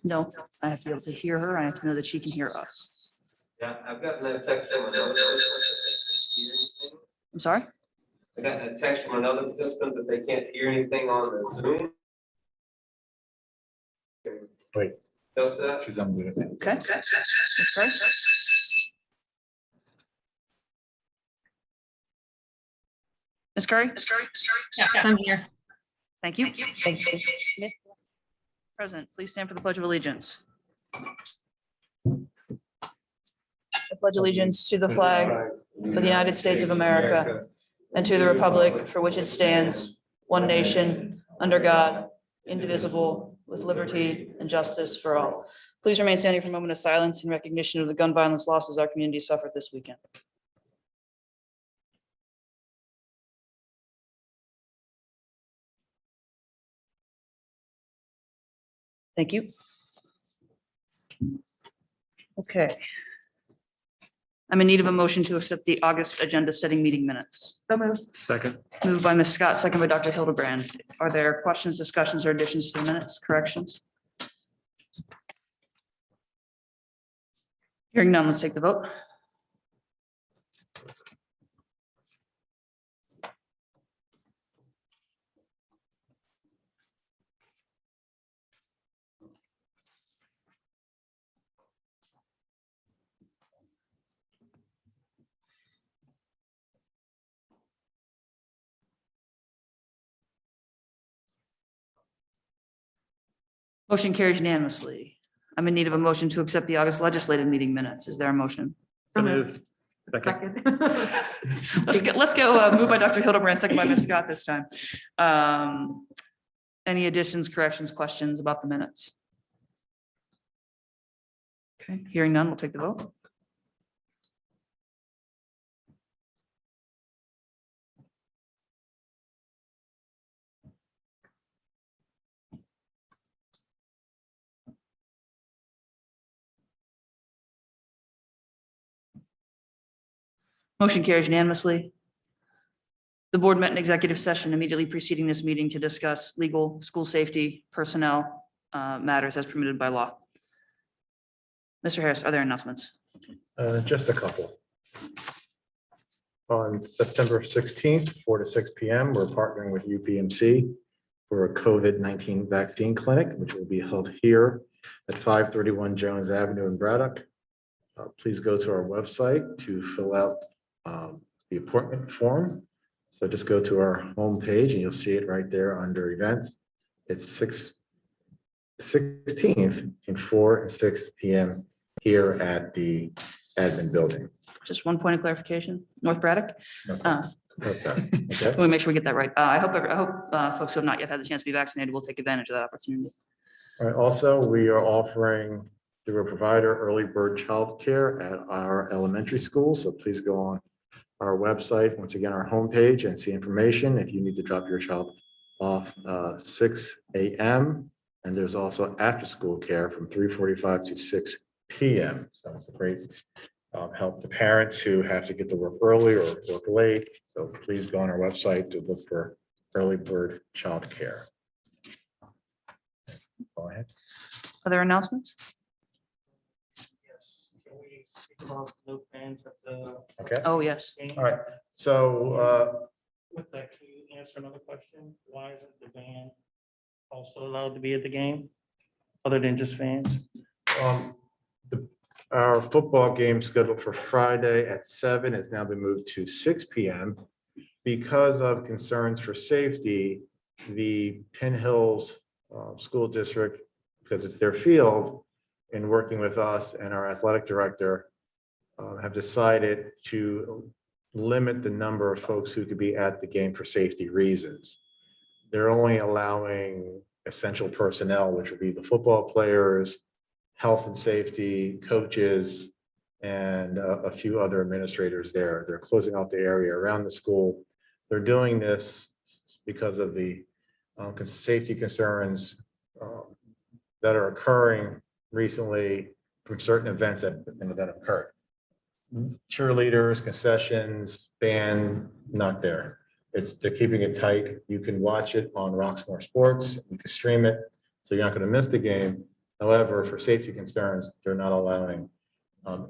No, I have to be able to hear her. I have to know that she can hear us. Yeah, I've gotten a text from another. I'm sorry? I got a text from another participant that they can't hear anything on the Zoom. Wait. Just that. She's unmuted. Okay. Ms. Curry? Ms. Curry? Yes, I'm here. Thank you. President, please stand for the Pledge of Allegiance. I pledge allegiance to the flag of the United States of America and to the republic for which it stands, one nation, under God, indivisible, with liberty and justice for all. Please remain standing for a moment of silence in recognition of the gun violence losses our community suffered this weekend. Thank you. Okay. I'm in need of a motion to accept the August agenda setting meeting minutes. So moved. Second. Moved by Ms. Scott, second by Dr. Hildebrand. Are there questions, discussions, or additions to the minutes, corrections? Hearing none, let's take the vote. Motion carries unanimously. I'm in need of a motion to accept the August legislative meeting minutes. Is there a motion? So moved. Second. Let's go, move by Dr. Hildebrand, second by Ms. Scott this time. Any additions, corrections, questions about the minutes? Okay, hearing none, we'll take the vote. Motion carries unanimously. The board met in executive session immediately preceding this meeting to discuss legal, school safety, personnel matters as permitted by law. Mr. Harris, are there announcements? Just a couple. On September 16th, 4 to 6 p.m., we're partnering with UPMC for a COVID-19 vaccine clinic, which will be held here at 531 Jones Avenue in Braddock. Please go to our website to fill out the appointment form. So just go to our homepage and you'll see it right there under events. It's 16th from 4 and 6 p.m. here at the admin building. Just one point of clarification, North Braddock. Okay. Let me make sure we get that right. I hope folks who have not yet had the chance to be vaccinated will take advantage of that opportunity. All right. Also, we are offering through a provider early bird childcare at our elementary school. So please go on our website, once again, our homepage, and see information if you need to drop your child off 6 a.m. And there's also after school care from 3:45 to 6 p.m. So it's a great help to parents who have to get to work early or work late. So please go on our website to look for early bird childcare. Go ahead. Are there announcements? Yes, can we speak about no fans at the Okay. Oh, yes. game? All right. So With that, can you answer another question? Why isn't the band also allowed to be at the game, other than just fans? Um, our football game scheduled for Friday at 7 has now been moved to 6 p.m. Because of concerns for safety. The Pin Hills School District, because it's their field, in working with us and our athletic director, have decided to limit the number of folks who could be at the game for safety reasons. They're only allowing essential personnel, which would be the football players, health and safety, coaches, and a few other administrators there. They're closing off the area around the school. They're doing this because of the safety concerns that are occurring recently from certain events that occurred. Cheerleaders, concessions, band, not there. They're keeping it tight. You can watch it on Roxmore Sports. You can stream it, so you're not going to miss the game. However, for safety concerns, they're not allowing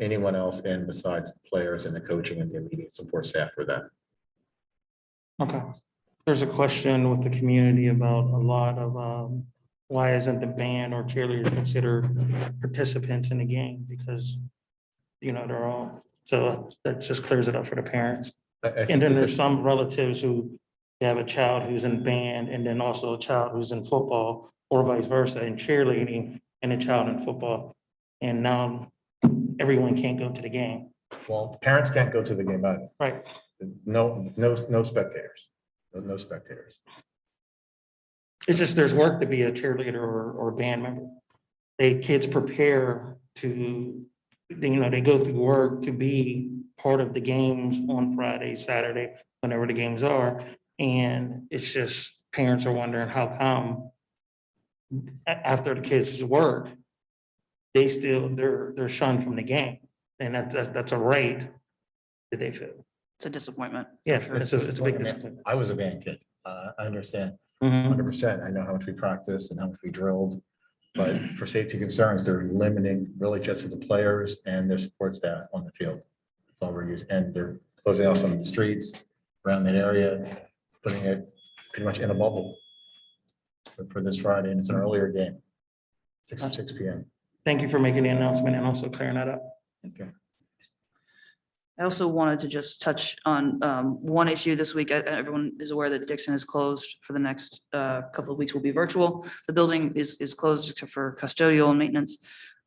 anyone else in besides the players and the coaching and the immediate support staff for that. Okay. There's a question with the community about a lot of, why isn't the band or cheerleaders considered participants in the game? Because, they're all, so that just clears it up for the parents. I think And then that there's some relatives who they have a child who's in band and then also a child who's in football or vice versa in cheerleading and a child in football. And now everyone can't go to the game. well, parents can't go to the game either. Right. No spectators. No spectators. It's just, there's work to be a cheerleader or band member. Kids prepare to, they go through work to be part of the games on Friday, Saturday, whenever the games are. And it's just, parents are wondering how come after the kids' work, they're shunned from the game. And that's a right that they feel. It's a disappointment. Yeah, sure. it's a big disappointment. I was a band kid. I understand Mhm. 100%. I know how much we practiced and how much we drilled. But for safety concerns, they're limiting really just to the players and their support staff on the field. That's all we're using. And they're closing off some of the streets around that area, putting it pretty much in a bubble for this Friday. And it's an earlier game, 6 p.m. Thank you for making the announcement and also clearing that up. Okay. I also wanted to just touch on one issue this week. Everyone is aware that Dixon is closed for the next couple of weeks, will be virtual. The building is closed except for custodial and maintenance,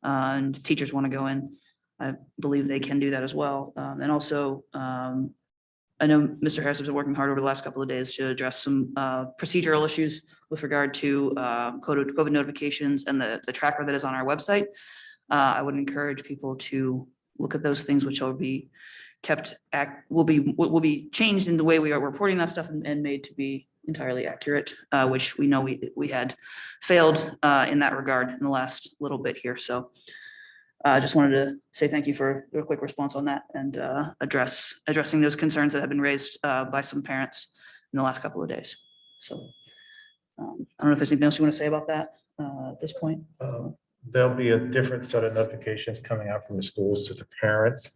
and teachers want to go in. I believe they can do that as well. And also, I know Mr. Harris has been working hard over the last couple of days to address some procedural issues with regard to COVID notifications and the tracker that is on our website. I would encourage people to look at those things, which will be will be changed in the way we are reporting that stuff and made to be entirely accurate, which we know we had failed in that regard in the last little bit here. So I just wanted to say thank you for a quick response on that and addressing those concerns that have been raised by some parents in the last couple of days. So I don't know if there's anything else you want to say about that at this point. There'll be a different set of notifications coming out from the schools to the parents.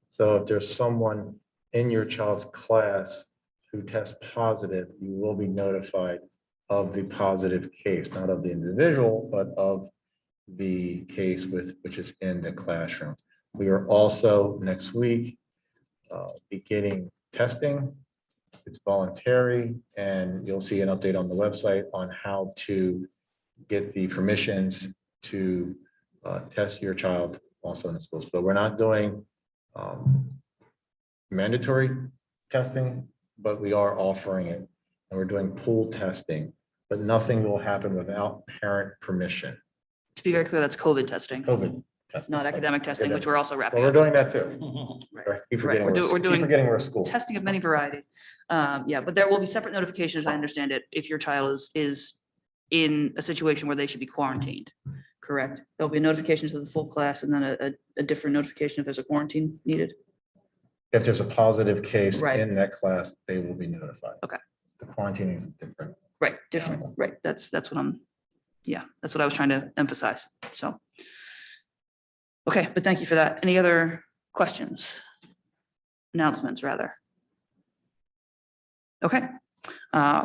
So if there's someone in your child's class who tests positive, you will be notified of the positive case, not of the individual, but of the case which is in the classroom. We are also next week beginning testing. It's voluntary, and you'll see an update on the website on how to get the permissions to test your child also in the schools. But we're not doing mandatory testing, but we are offering it. And we're doing pool testing, but nothing will happen without parent permission. To be very clear, that's COVID testing, COVID testing. not academic testing, which we're also Well, wrapping we're up. doing that too. Right. Right, keep Right, forgetting we're doing- we're a school. Testing of many varieties. Yeah, but there will be separate notifications, I understand it, if your child is in a situation where they should be quarantined, correct? There'll be a notification to the full class and then a different notification if there's a quarantine needed. If there's a positive case Right. in that class, they will be notified. Okay. The quarantining is different. Right, different, right. That's what I'm, yeah, that's what I was trying to emphasize, so. Okay, but thank you for that. Any other questions? Announcements, rather? Okay,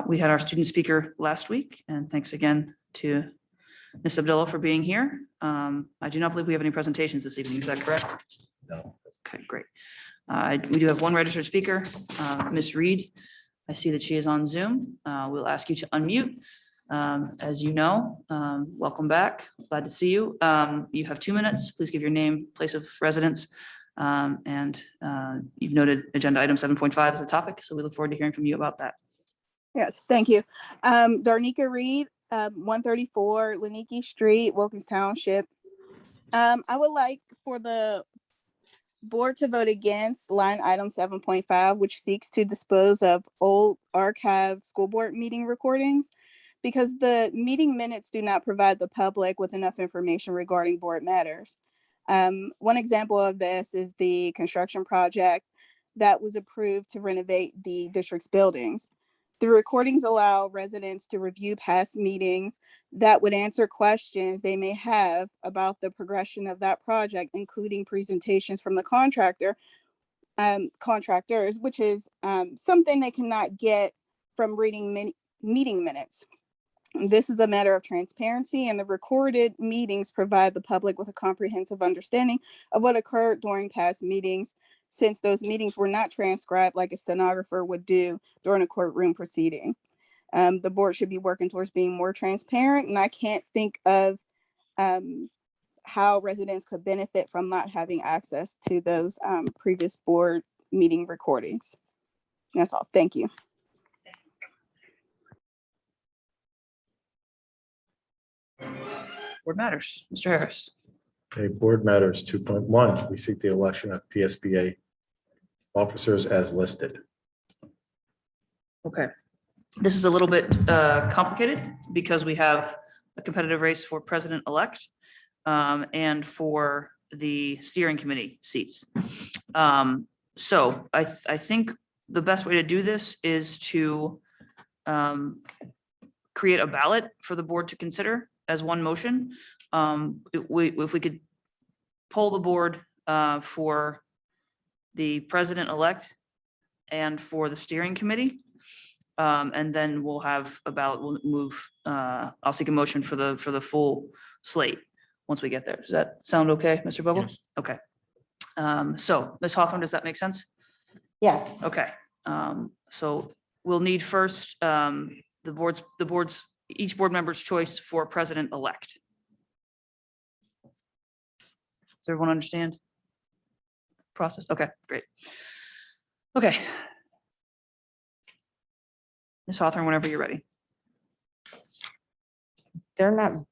we had our student speaker last week, and thanks again to Ms. Abdullah for being here. I do not believe we have any presentations this evening, is that correct? No. Okay, great. We do have one registered speaker, Ms. Reed. I see that she is on Zoom. We'll ask you to unmute. As you know, welcome back. Glad to see you. You have 2 minutes. Please give your name, place of residence. And you've noted agenda item 7.5 as a topic, so we look forward to hearing from you about that. Yes, thank you. Darnika Reed, 134 Leniki Street, Wilkins Township. I would like for the board to vote against line item 7.5, which seeks to dispose of old archived school board meeting recordings. because the meeting minutes do not provide the public with enough information regarding board matters. One example of this is the construction project that was approved to renovate the district's buildings. The recordings allow residents to review past meetings that would answer questions they may have about the progression of that project, including presentations from the contractors, which is something they cannot get from reading meeting minutes. This is a matter of transparency, and the recorded meetings provide the public with a comprehensive understanding of what occurred during past meetings, since those meetings were not transcribed like a stenographer would do during a courtroom proceeding. The board should be working towards being more transparent, and I can't think of how residents could benefit from not having access to those previous board meeting recordings. That's all. Thank you. Board matters. Mr. Harris. Okay, board matters 2.1, we seek the election of PSBA officers as listed. Okay. This is a little bit complicated because we have a competitive race for president-elect and for the steering committee seats. So I think the best way to do this is to create a ballot for the board to consider as one motion. If we could poll the board for the president-elect and for the steering committee. And then we'll have about, we'll move, I'll seek a motion for the full slate once we get there. Does that sound okay, Mr. Vogel? Yes. Okay. So Ms. Hawthorne, does that make sense? Yes, Okay. So we'll need first each board member's choice for president-elect. Does everyone understand? Process? Okay, great. Okay. Ms. Hawthorne, whenever you're ready. they're not.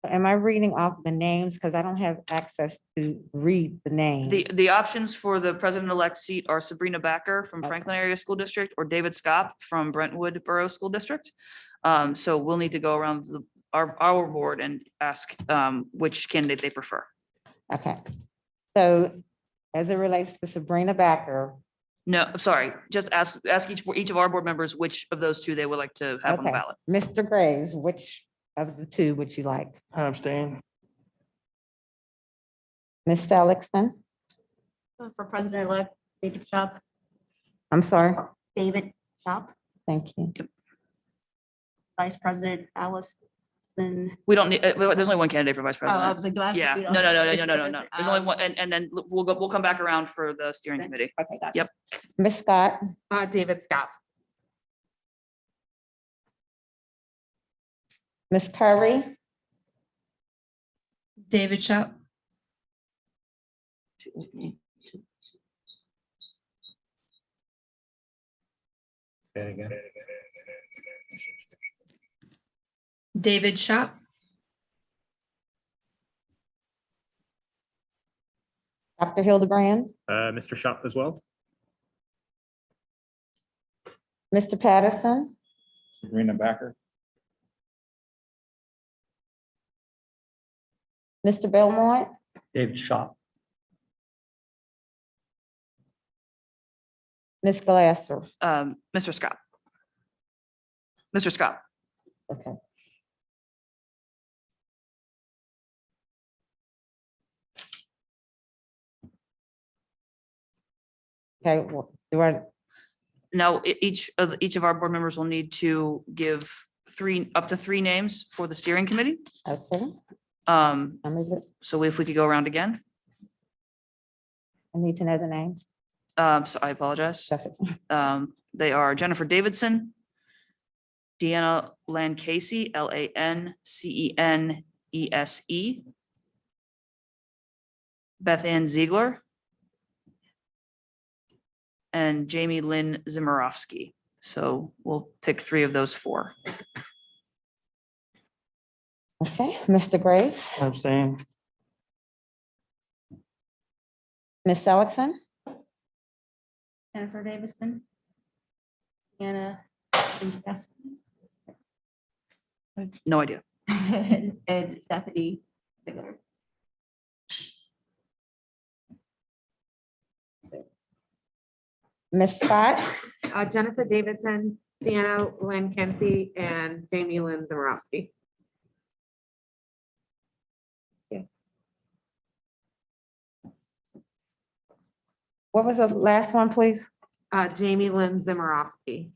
Am I reading off the names? Because I don't have access to read the names. The options for the president-elect seat are Sabrina Backer from Franklin Area School District or David Scott from Brentwood Borough School District. So we'll need to go around our board and ask which candidate they prefer. Okay. So as it relates to Sabrina Backer, No, I'm sorry, just ask each of our board members which of those two they would like to have on the okay, ballot. Mr. Graves, which of the two would you like? I abstain. Ms. Seligson? For President-elect David Shop, I'm sorry, David Shop, thank you. Vice President Allison. We don't need, there's only one candidate for vice Oh, I president. was like, do I have to Yeah, read no, all- no, no, Just no, no, no, no. different, There's only one, and then we'll come back around for the steering committee. Okay, gotcha. Yep. Ms. Scott? David Scott. Ms. Curry? David Shop. Say it again. David Shop. Dr. Hildebrand? Mr. Shop as well. Mr. Patterson? Sabrina Backer. Mr. Belmont? David Shop. Ms. Glasser? Mr. Scott. Mr. Scott. Okay. Okay, well, do I, Now, each of our board members will need to give up to three names for the steering committee. okay, So if we could go around again, I need to know the names. so I apologize. That's it. They are Jennifer Davidson, Deanna Lancasey, Lancenese, Beth Ann Ziegler, and Jamie Lynn Zimmerowski. So we'll pick three of those four. Okay, Mr. Graves, I abstain. Ms. Seligson, Jennifer Davison. Anna. No idea. and Stephanie Ziegler. Ms. Scott, Jennifer Davidson, Deanna Lynn Kinsey, and Jamie Lynn Zimmerowski. what was the last one, please? Jamie Lynn Zimmerowski.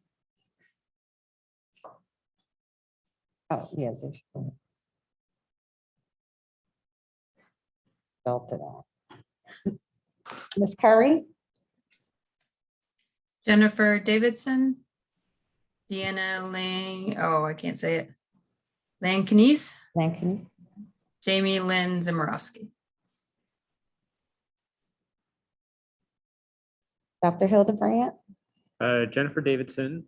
Oh, yeah. there's one. Spelled it out. Ms. Curry, Jennifer Davidson, Deanna Lang, oh, I can't say it. Lankanese, thank you. Jamie Lynn Zimmerowski. Dr. Hildebrand, Jennifer Davidson,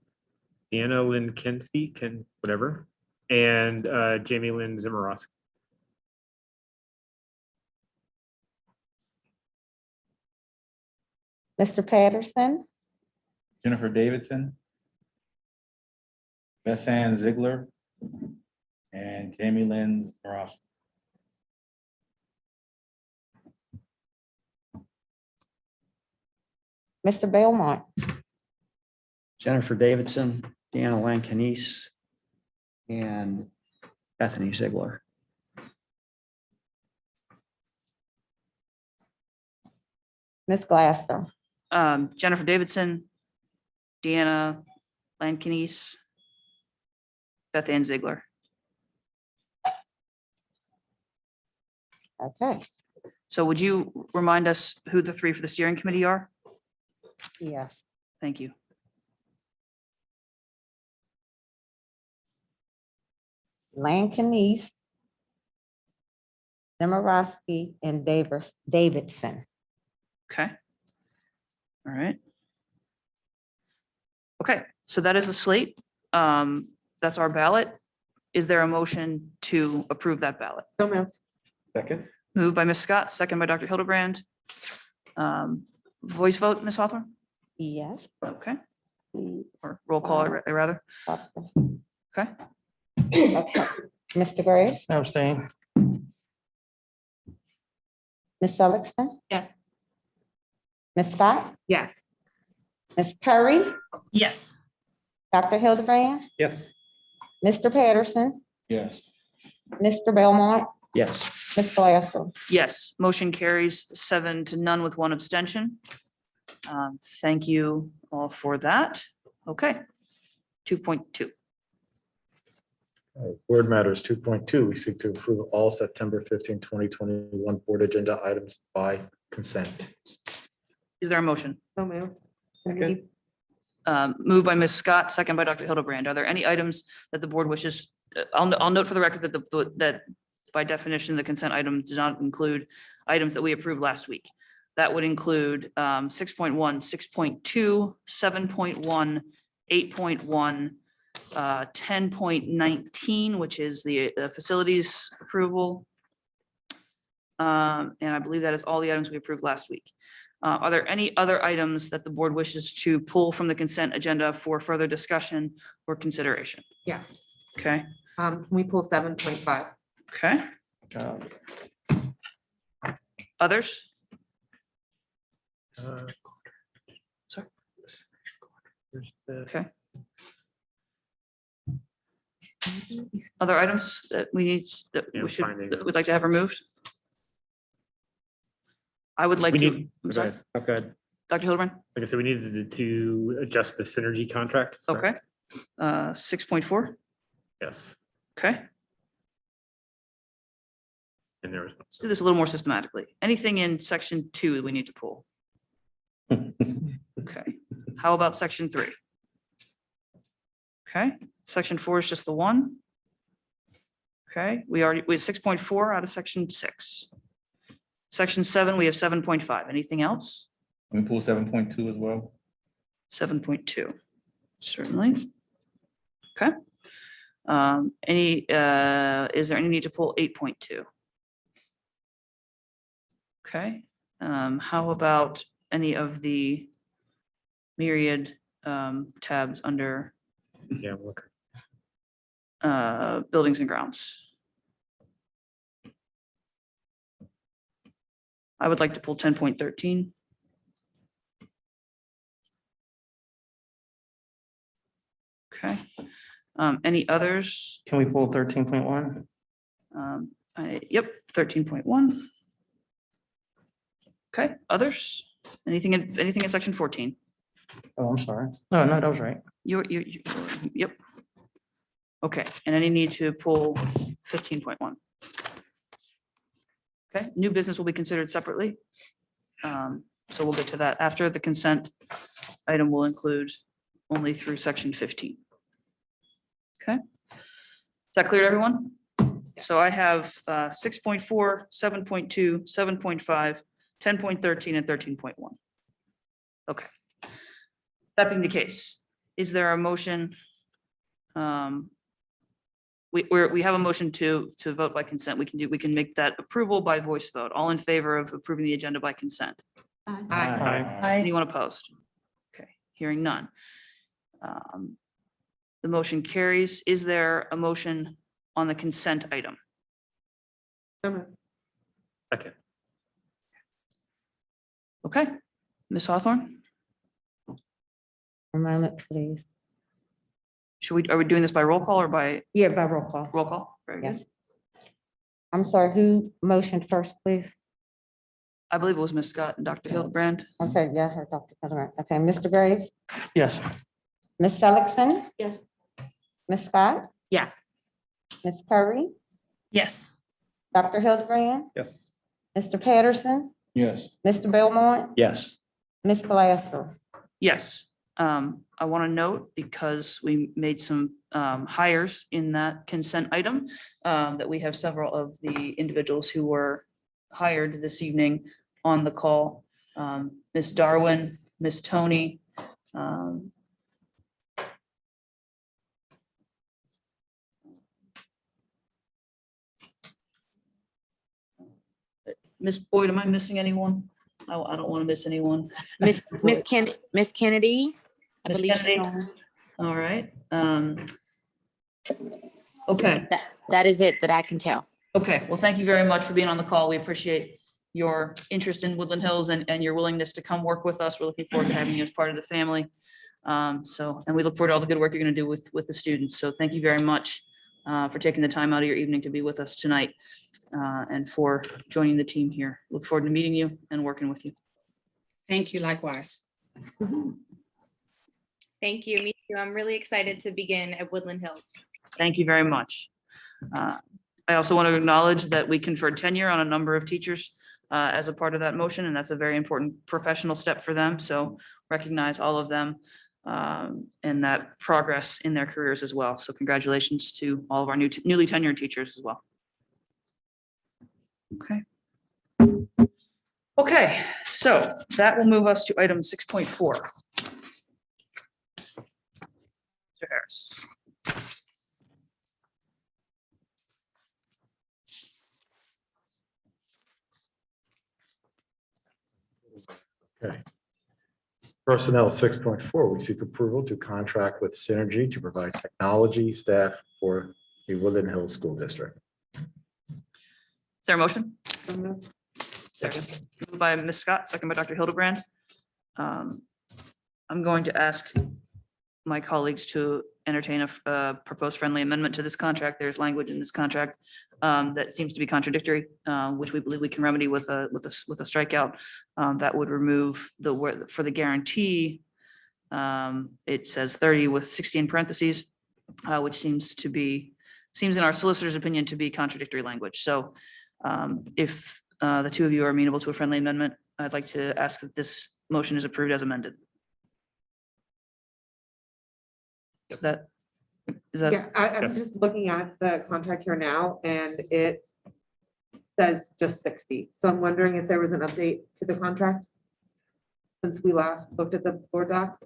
Deanna Lynn Kinsey, whatever, and Jamie Lynn Zimmerowski. Mr. Patterson, Jennifer Davidson, Beth Ann Ziegler, and Jamie Lynn Ross. Mr. Belmont, Jennifer Davidson, Deanna Lancanese, and Bethany Ziegler. Ms. Glasser, Jennifer Davidson, Deanna Lancanese, Beth Ann Ziegler. okay, So would you remind us who the three for the steering committee are? yes. Thank you. Lancanese, Zimmerowski, and Davidson. Okay. All right. Okay, so that is the slate. That's our ballot. Is there a motion to approve that ballot? So moved. Second. Moved by Ms. Scott, second by Dr. Hildebrand. Voice vote, Ms. Hawthorne? Yes. Okay, please. or roll call, rather. Okay. Okay, Mr. Graves, Abstain. Ms. Sullivan, Yes. Ms. Scott, Yes. Ms. Curry, Yes. Dr. Hildebrand, Yes. Mr. Patterson, Yes. Mr. Belmont, Yes. Ms. Glasser. Yes, motion carries 7-0 with one abstention. Thank you all for that. Okay. 2.2. Board matters 2.2, we seek to approve all September 15, 2021 board agenda items by consent. Is there a motion? So moved. Second. Moved by Ms. Scott, second by Dr. Hildebrand. Are there any items that the board wishes? I'll note for the record that that by definition, the consent items do not include items that we approved last week. That would include 6.1, 6.2, 7.1, 8.1, 10.19, which is the facilities approval. And I believe that is all the items we approved last week. Are there any other items that the board wishes to pull from the consent agenda for further discussion or consideration? Yes. Okay, Can we pull 7.5? okay. Others? Sorry. Okay. Other items that we need, that Yeah, we should, finding that we'd like to have removed? I would like We to, need, I'm sorry, okay, Dr. Hildebrand, like I said, we needed to adjust the synergy contract. okay. correct? 6.4, Yes, okay. and there was. Let's do this a little more systematically. Anything in section 2 that we need to pull? Okay, how about section 3? Okay, section 4 is just the one. Okay, we have 6.4 out of section 6. Section 7, we have 7.5. Anything else? Can we pull 7.2 as well? 7.2, certainly. Okay. Is there any need to pull 8.2? Okay, how about any of the myriad tabs under Yeah, look. buildings and grounds. I would like to pull 10.13. Okay. Any others? Can we pull 13.1? Yep, 13.1. Okay, others? Anything in section 14? Oh, I'm sorry. No, that was right. Yep. Okay, and any need to pull 15.1? Okay, new business will be considered separately. So we'll get to that after. The consent item will include only through section 15. Okay. Is that clear to everyone? So I have 6.4, 7.2, 7.5, 10.13, and 13.1. Okay. That being the case, is there a motion? We have a motion to vote by consent. We can make that approval by voice vote. All in favor of approving the agenda by consent? Anyone opposed? Okay, hearing none. The motion carries. Is there a motion on the consent item? Second. Okay, Ms. Hawthorne, A moment, please. are we doing this by roll call or by Yeah, by roll call. roll call? Very good. Yes. I'm sorry, who motioned first, please? I believe it was Ms. Scott and Dr. Hildebrand. Okay, yeah, I heard Dr. Pellegrin. Okay, Mr. Graves, Yes. Ms. Seligson, Yes. Ms. Scott, Yes. Ms. Curry, Yes. Dr. Hildebrand, Yes. Mr. Patterson, Yes. Mr. Belmont, Yes. Ms. Glasser. Yes, I want to note, because we made some hires in that consent item, that we have several of the individuals who were hired this evening on the call. Ms. Darwin, Ms. Tony. Ms. Boyd, am I missing anyone? I don't want to miss anyone. Miss Kennedy, I Miss believe. she's Kennedy? All right. Okay. That is it that I can tell. Okay, well, thank you very much for being on the call. We appreciate your interest in Woodland Hills and your willingness to come work with us. We're looking forward to having you as part of the family. And we look forward to all the good work you're going to do with the students. So thank you very much for taking the time out of your evening to be with us tonight and for joining the team here. Look forward to meeting you and working with you. Thank you likewise. Thank you. Me too. I'm really excited to begin at Woodland Hills. Thank you very much. I also want to acknowledge that we conferred tenure on a number of teachers as a part of that motion, and that's a very important professional step for them. So recognize all of them and that progress in their careers as well. So congratulations to all of our newly tenured teachers as well. Okay. Okay, so that will move us to item 6.4. Mr. Harris. Okay. Personnel 6.4, we seek approval to contract with Synergy to provide technology staff for the Woodland Hills School District. Is there a motion? Second. Moved by Ms. Scott, second by Dr. Hildebrand. I'm going to ask my colleagues to entertain a proposed friendly amendment to this contract. There's language in this contract that seems to be contradictory, which we believe we can remedy with a strikeout that would remove the word for the guarantee. It says 30 with 60 in parentheses, which seems in our solicitor's opinion to be contradictory language. So if the two of you are amenable to a friendly amendment, I'd like to ask that this motion is approved as amended. Is that? Yeah, I'm just looking at the contract here now and it says just 60. So I'm wondering if there was an update to the contract since we last looked at the board doc.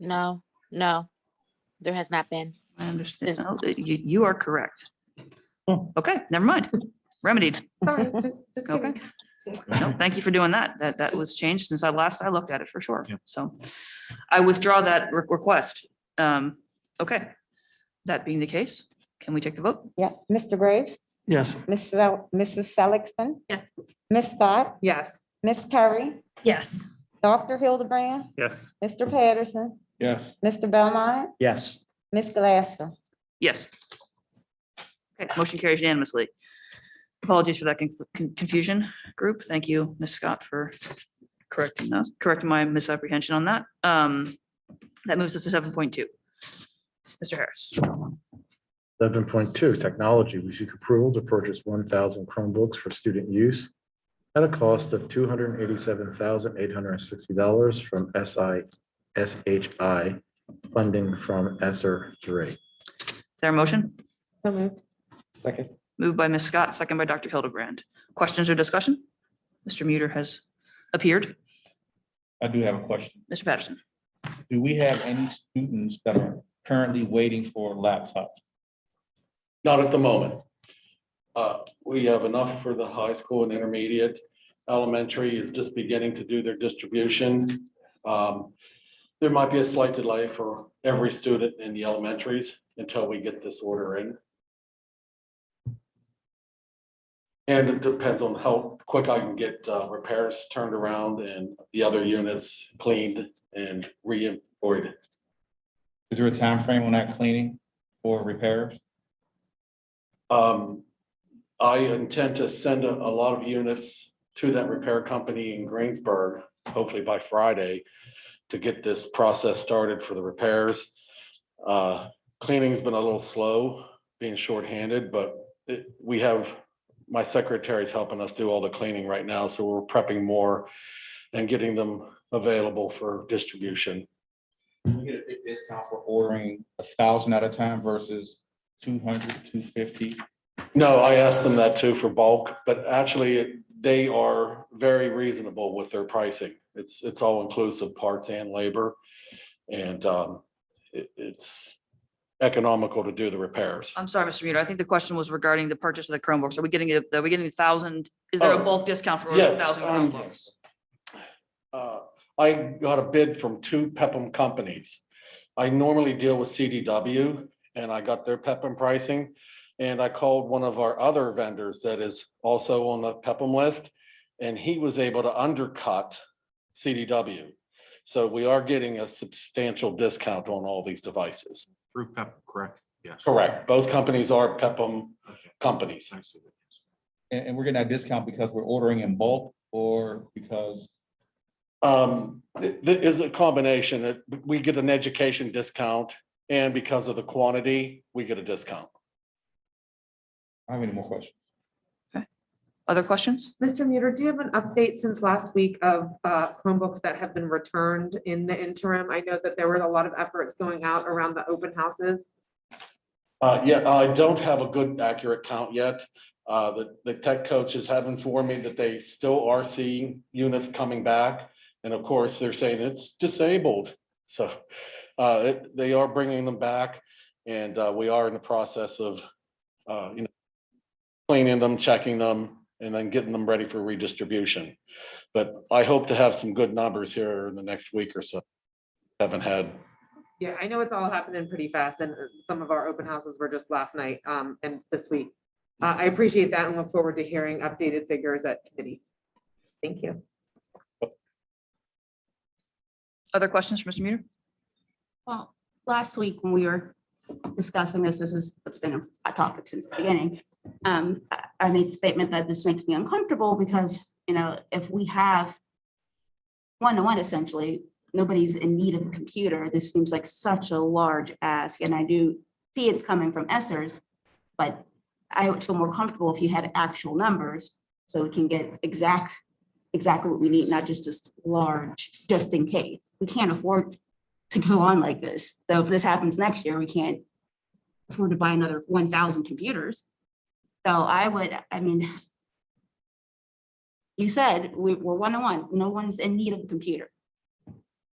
No, there has not been. I understand. Oh, you are correct. Okay, never mind. Remedied. Sorry, just Okay. kidding. No, thank you for doing that. That was changed since I looked at it for sure. So I withdraw that request. Okay, that being the case, can we take the vote? Yeah, Mr. Graves, Yes. Mrs. Seligson. Yes. Ms. Scott, Yes. Ms. Curry, Yes. Dr. Hildebrand, Yes. Mr. Patterson, Yes. Mr. Belmont, Yes. Ms. Glasser. Yes. Okay, motion carries unanimously. Apologies for that confusion, group. Thank you, Ms. Scott, for correcting my misapprehension on that. That moves us to 7.2. Mr. Harris. 7.2, technology. We seek approval to purchase 1,000 Chromebooks for student use at a cost of $287,860 from SHI funding from ESSER 3. Is there a motion? So moved. Second. Moved by Ms. Scott, second by Dr. Hildebrand. Questions or discussion? Mr. Muter has appeared. I do have a question. Mr. Patterson. Do we have any students that are currently waiting for laptops? Not at the moment. We have enough for the high school and intermediate. Elementary is just beginning to do their distribution. There might be a slight delay for every student in the elementaries until we get this order in. And it depends on how quick I can get repairs turned around and the other units cleaned and re-employed. Is there a time frame on that cleaning or repairs? I intend to send a lot of units to that repair company in Greensburg, hopefully by Friday, to get this process started for the repairs. Cleaning's been a little slow, being shorthanded, but we have, my secretary's helping us do all the cleaning right now, so we're prepping more and getting them available for distribution. We get a big discount for ordering 1,000 at a time versus 200, 250. No, I asked them that too for bulk, but actually they are very reasonable with their pricing. It's all inclusive parts and labor. And it's economical to do the repairs. I'm sorry, Mr. Muter. I think the question was regarding the purchase of the Chromebooks. Are we getting 1,000? Is there a Oh, bulk discount for ordering yes, 1,000 Chromebooks? I got a bid from two Pepin companies. I normally deal with CDW and I got their Pepin pricing. And I called one of our other vendors that is also on the Pepin list, and he was able to undercut CDW. So we are getting a substantial discount on all these devices. Through Pepin, correct? Yes. Correct. Both companies are Pepin companies. And we're getting that discount because we're ordering in bulk or because? It is a combination. We get an education discount, and because of the quantity, we get a discount. I have any more questions? Other questions? Mr. Muter, do you have an update since last week of Chromebooks that have been returned in the interim? I know that there were a lot of efforts going out around the open houses. Yeah, I don't have a good accurate count yet. The tech coaches have informed me that they still are seeing units coming back. And of course, they're saying it's disabled. So they are bringing them back, and we are in the process of cleaning them, checking them, and then getting them ready for redistribution. But I hope to have some good numbers here in the next week or so. Haven't had. Yeah, I know it's all happening pretty fast, and some of our open houses were just last night and this week. I appreciate that and look forward to hearing updated figures at committee. Thank you. Other questions for Mr. Muter? Well, last week when we were discussing this is what's been a topic since the beginning. I made the statement that this makes me uncomfortable because, if we have one-to-one, essentially, nobody's in need of a computer. This seems like such a large ask, and I do see it's coming from ESSERS, but I would feel more comfortable if you had actual numbers so we can get exactly what we need, not just this large, just in case. We can't afford to go on like this. So if this happens next year, we can't afford to buy another 1,000 computers. So you said we're one-to-one, no one's in need of a computer.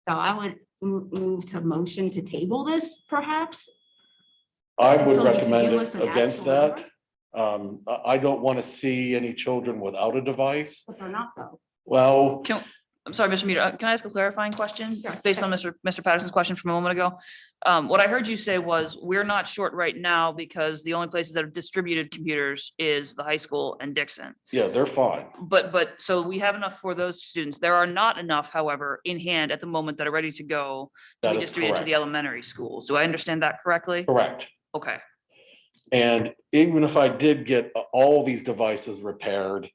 So I would move to motion to table this perhaps. I would Until you can recommend give us it an against actual that. I don't want to see any children without a device. But they're not though. Well, I'm sorry, Mr. Meter, can I ask a clarifying question based on Mr. Patterson's question from a moment ago? What I heard you say was, we're not short right now because the only places that have distributed computers is the high school and Dixon. Yeah, they're fine. But so we have enough for those students. There are not enough, however, in hand at the moment that are ready to go to That be is distributed to the correct. elementary schools. Do I understand that correctly? Correct. Okay. And even if I did get all these devices repaired,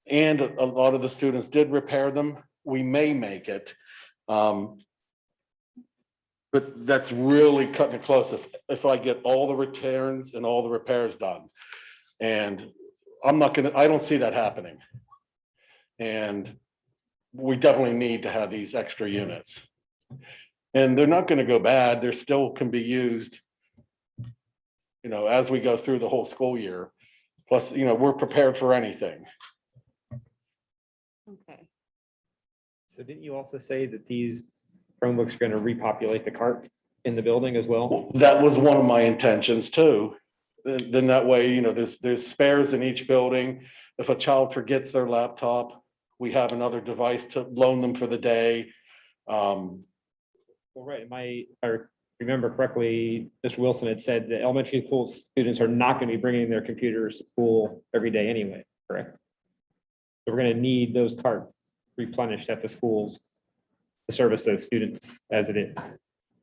and a lot of the students did repair them, we may make it. But that's really cutting it close if I get all the returns and all the repairs done. And I don't see that happening. And we definitely need to have these extra units. And they're not gonna go bad, they still can be used, you know, as we go through the whole school year. Plus, you know, we're prepared for anything. Okay. So didn't you also say that these Chromebooks are going to repopulate the cart in the building as well? That was one of my intentions too. Then that way, you know, there's spares in each building. If a child forgets their laptop, we have another device to loan them for the day. Well, right, if I remember correctly, Mr. Wilson had said that elementary school students are not going to be bringing their computers to school every day anyway, correct? So we're going to need those carts replenished at the schools to service those students as it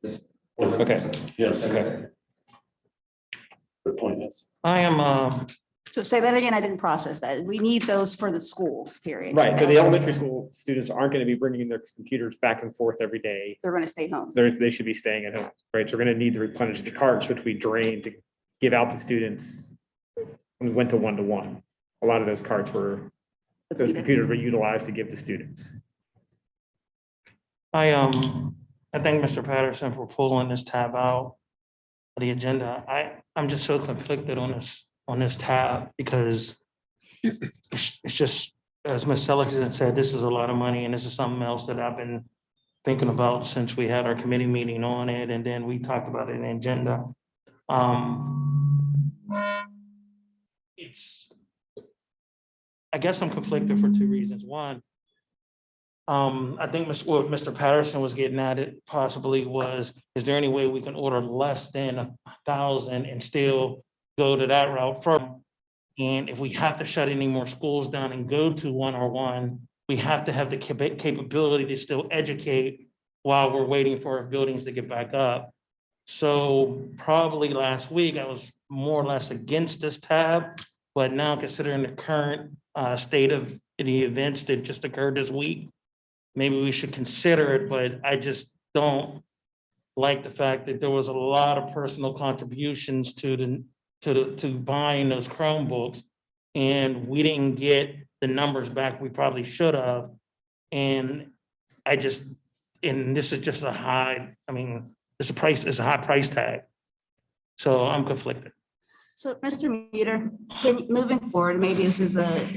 is. Okay. Yes. Okay. Good point, yes. I am, So say that again, I didn't process that. We need those for the schools, period. Right, so the elementary school students aren't going to be bringing their computers back and forth every day. They're gonna stay home. They should be staying at home, right? So we're going to need to replenish the carts, which we drained to give out to students. We went to one. A lot of those carts those computers were utilized to give to students. I thank Mr. Patterson for pulling this tab out of the agenda. I'm just so conflicted on this tab because it's just, as Ms. Seligson said, this is a lot of money and this is something else that I've been thinking about since we had our committee meeting on it and then we talked about it in the agenda. I guess I'm conflicted for two reasons. One, I think what Mr. Patterson was getting at it possibly was, is there any way we can order less than 1,000 and still go to that route first? And if we have to shut any more schools down and go to 101, we have to have the capability to still educate while we're waiting for our buildings to get back up. So probably last week, I was more or less against this tab, but now considering the current state of the events that just occurred this week, maybe we should consider it, but I just don't like the fact that there was a lot of personal contributions to buying those Chromebooks, and we didn't get the numbers back we probably should have. And this is just a high, it's a high price tag. So I'm conflicted. So, Mr. Meter, moving forward, maybe this is early.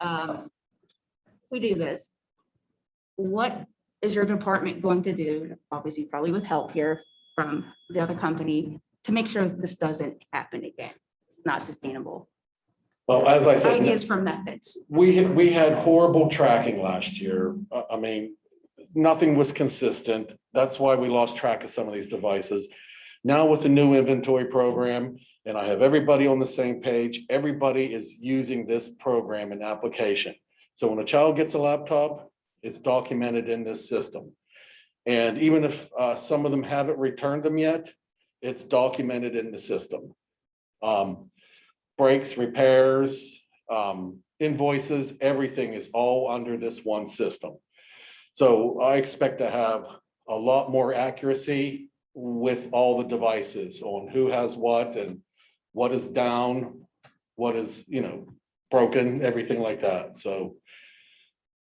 If we do this, what is your department going to do, obviously probably with help here from the other company, to make sure that this doesn't happen again? It's not sustainable. Well, as I said, Ideas for methods. we had horrible tracking last year. Nothing was consistent. That's why we lost track of some of these devices. Now with the new inventory program, and I have everybody on the same page, everybody is using this program and application. So when a child gets a laptop, it's documented in this system. And even if some of them haven't returned them yet, it's documented in the system. Breaks, repairs, invoices, everything is all under this one system. So I expect to have a lot more accuracy with all the devices on who has what and what is down, what is, broken, everything like that. So.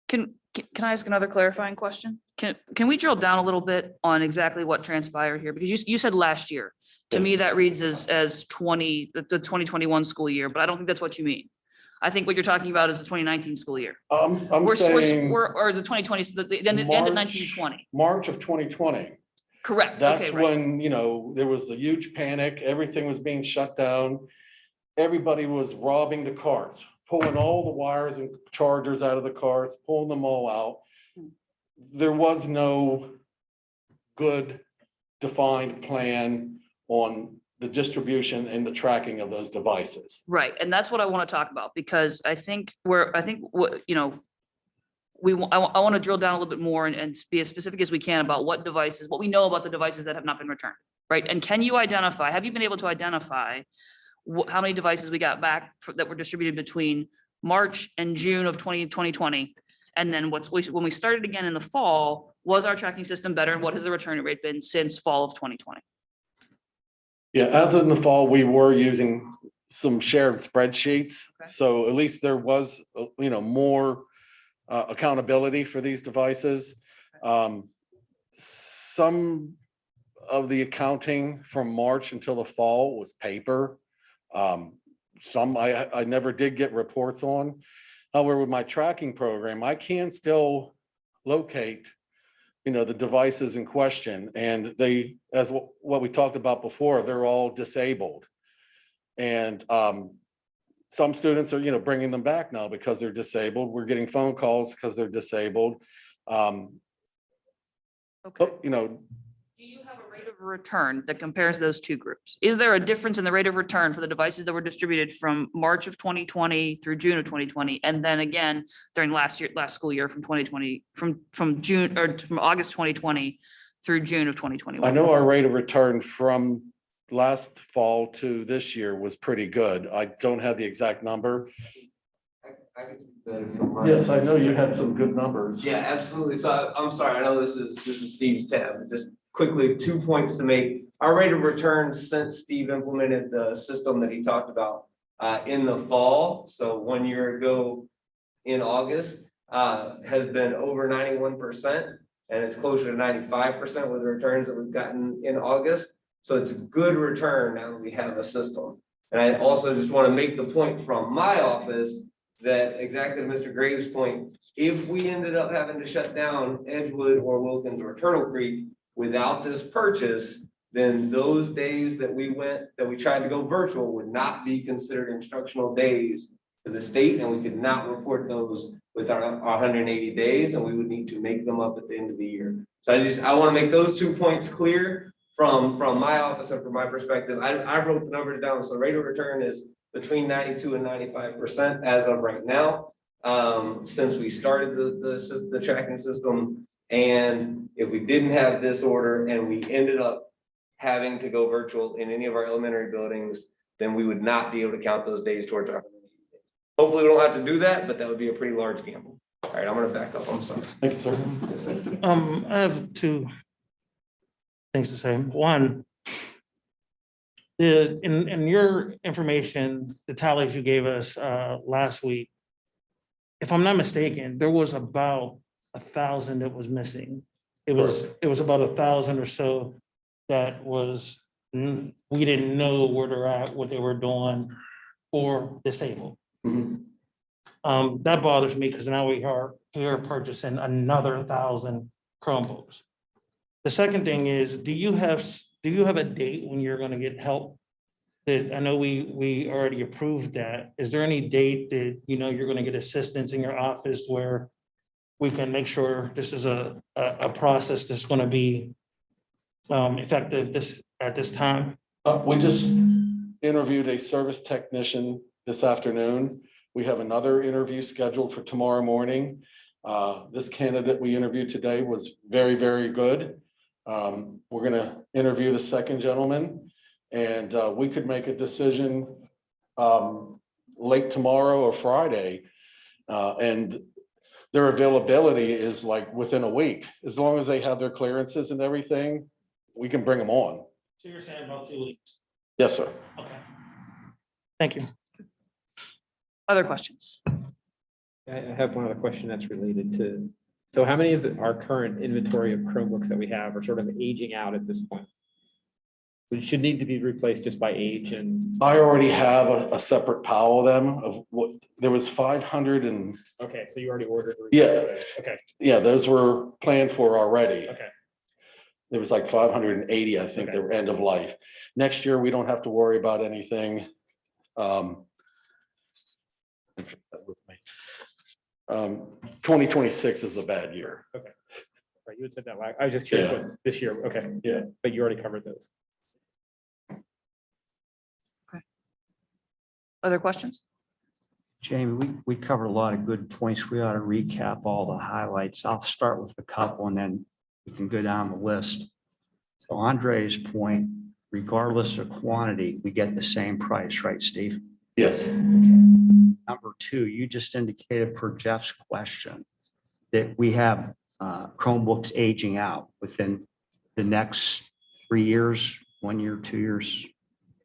Can I ask another clarifying question? Can we drill down a little bit on exactly what transpired here? Because you said last year. To me, that reads as the 2021 school year, but I don't think that's what you mean. I think what you're talking about is the 2019 school year. I'm saying. Or the 2020, the end of 1920. March of 2020. Correct. That's Okay, right. when, there was the huge panic, everything was being shut down. Everybody was robbing the carts pulling all the wires and chargers out of the carts, pulling them all out. There was no good defined plan on the distribution and the tracking of those devices. Right, and that's what I want to talk about, because I think what, you know, I want to drill down a little bit more and be as specific as we can about what devices, what we know about the devices that have not been returned, right? And can you identify, have you been able to identify how many devices we got back that were distributed between March and June of 2020? And then when we started again in the fall, was our tracking system better? And what has the return rate been since fall of 2020? Yeah, as in the fall, we were using some shared spreadsheets. Okay. So at least there was, more accountability for these devices. Some of the accounting from March until the fall was paper. Some I never did get reports on. However, with my tracking program, I can still locate, the devices in question, and they, as what we talked about before, they're all disabled. And some students are, bringing them back now because they're disabled. We're getting phone calls because they're disabled. Okay. Do you have a rate of return that compares those two groups? Is there a difference in the rate of return for the devices that were distributed from March of 2020 through June of 2020, and then again during last school year from 2020, from August 2020 through June of 2021? I know our rate of return from last fall to this year was pretty good. I don't have the exact number. I can do that if you don't mind. Yes, I know you had some good numbers. Yeah, absolutely. So I'm sorry, I know this is Steve's tab, but just quickly, 2 points to make. Our rate of return since Steve implemented the system that he talked about in the fall, so 1 year ago in August, has been over 91%, and it's closer to 95% with the returns that we've gotten in August. So it's a good return now that we have a system. And I also just want to make the point from my office that exactly to Mr. Graves' point, if we ended up having to shut down Edgewood or Wilkins or Turtle Creek without this purchase, then those days that we tried to go virtual would not be considered instructional days to the state, and we could not report those with our 180 days, and we would need to make them up at the end of the year. So I want to make those 2 points clear from my office and from my perspective. I wrote the numbers down, so rate of return is between 92 and 95% as of right now, since we started the tracking system. And if we didn't have this order and we ended up having to go virtual in any of our elementary buildings, then we would not be able to count those days towards our 180 days. Hopefully we don't have to do that, but that would be a pretty large gamble. All right, I'm gonna back up. I'm sorry. Thank you, sir. Yes, sir. I have two things to say. One, in your information, the tallies you gave us last week, if I'm not mistaken, there was about 1,000 that was missing. It was about 1,000 or so that was, we didn't know where they're at, what they were doing, or disabled. That bothers me because now we are here purchasing another 1,000 Chromebooks. The second thing is, do you have a date when you're going to get help? I know we already approved that. Is there any date that you're going to get assistance in your office where we can make sure this is a process that's going to be effective at this time? We just interviewed a service technician this afternoon. We have another interview scheduled for tomorrow morning. This candidate we interviewed today was very, very good. We're going to interview the second gentleman, and we could make a decision late tomorrow or Friday. And their availability is like within a week. As long as they have their clearances and everything, we can bring them on. So you're saying about 2 weeks? Yes, sir. Okay. Thank you. Other questions? I have one other question that's related to, so how many of our current inventory of Chromebooks that we have are sort of aging out at this point? Which should need to be replaced just by age and. I already have a separate pile of them of what, there was 500 and. Okay, so you already ordered. Yeah. Okay. Yeah, those were planned for already. Okay. There was like 580, I think, that were end of life. Next year, we don't have to worry about anything. with me. 2026 is a bad year. Right, you had said that, I was just curious Yeah. what this year, okay, Yeah. but you already covered those. Other questions? Jamie, we covered a lot of good points. We ought to recap all the highlights. I'll start with a couple and then we can go down the list. So Andre's point, regardless of quantity, we get the same price, right, Steve? Yes. Number two, you just indicated per Jeff's question that we have Chromebooks aging out within the next 3 years, 1 year, 2 years.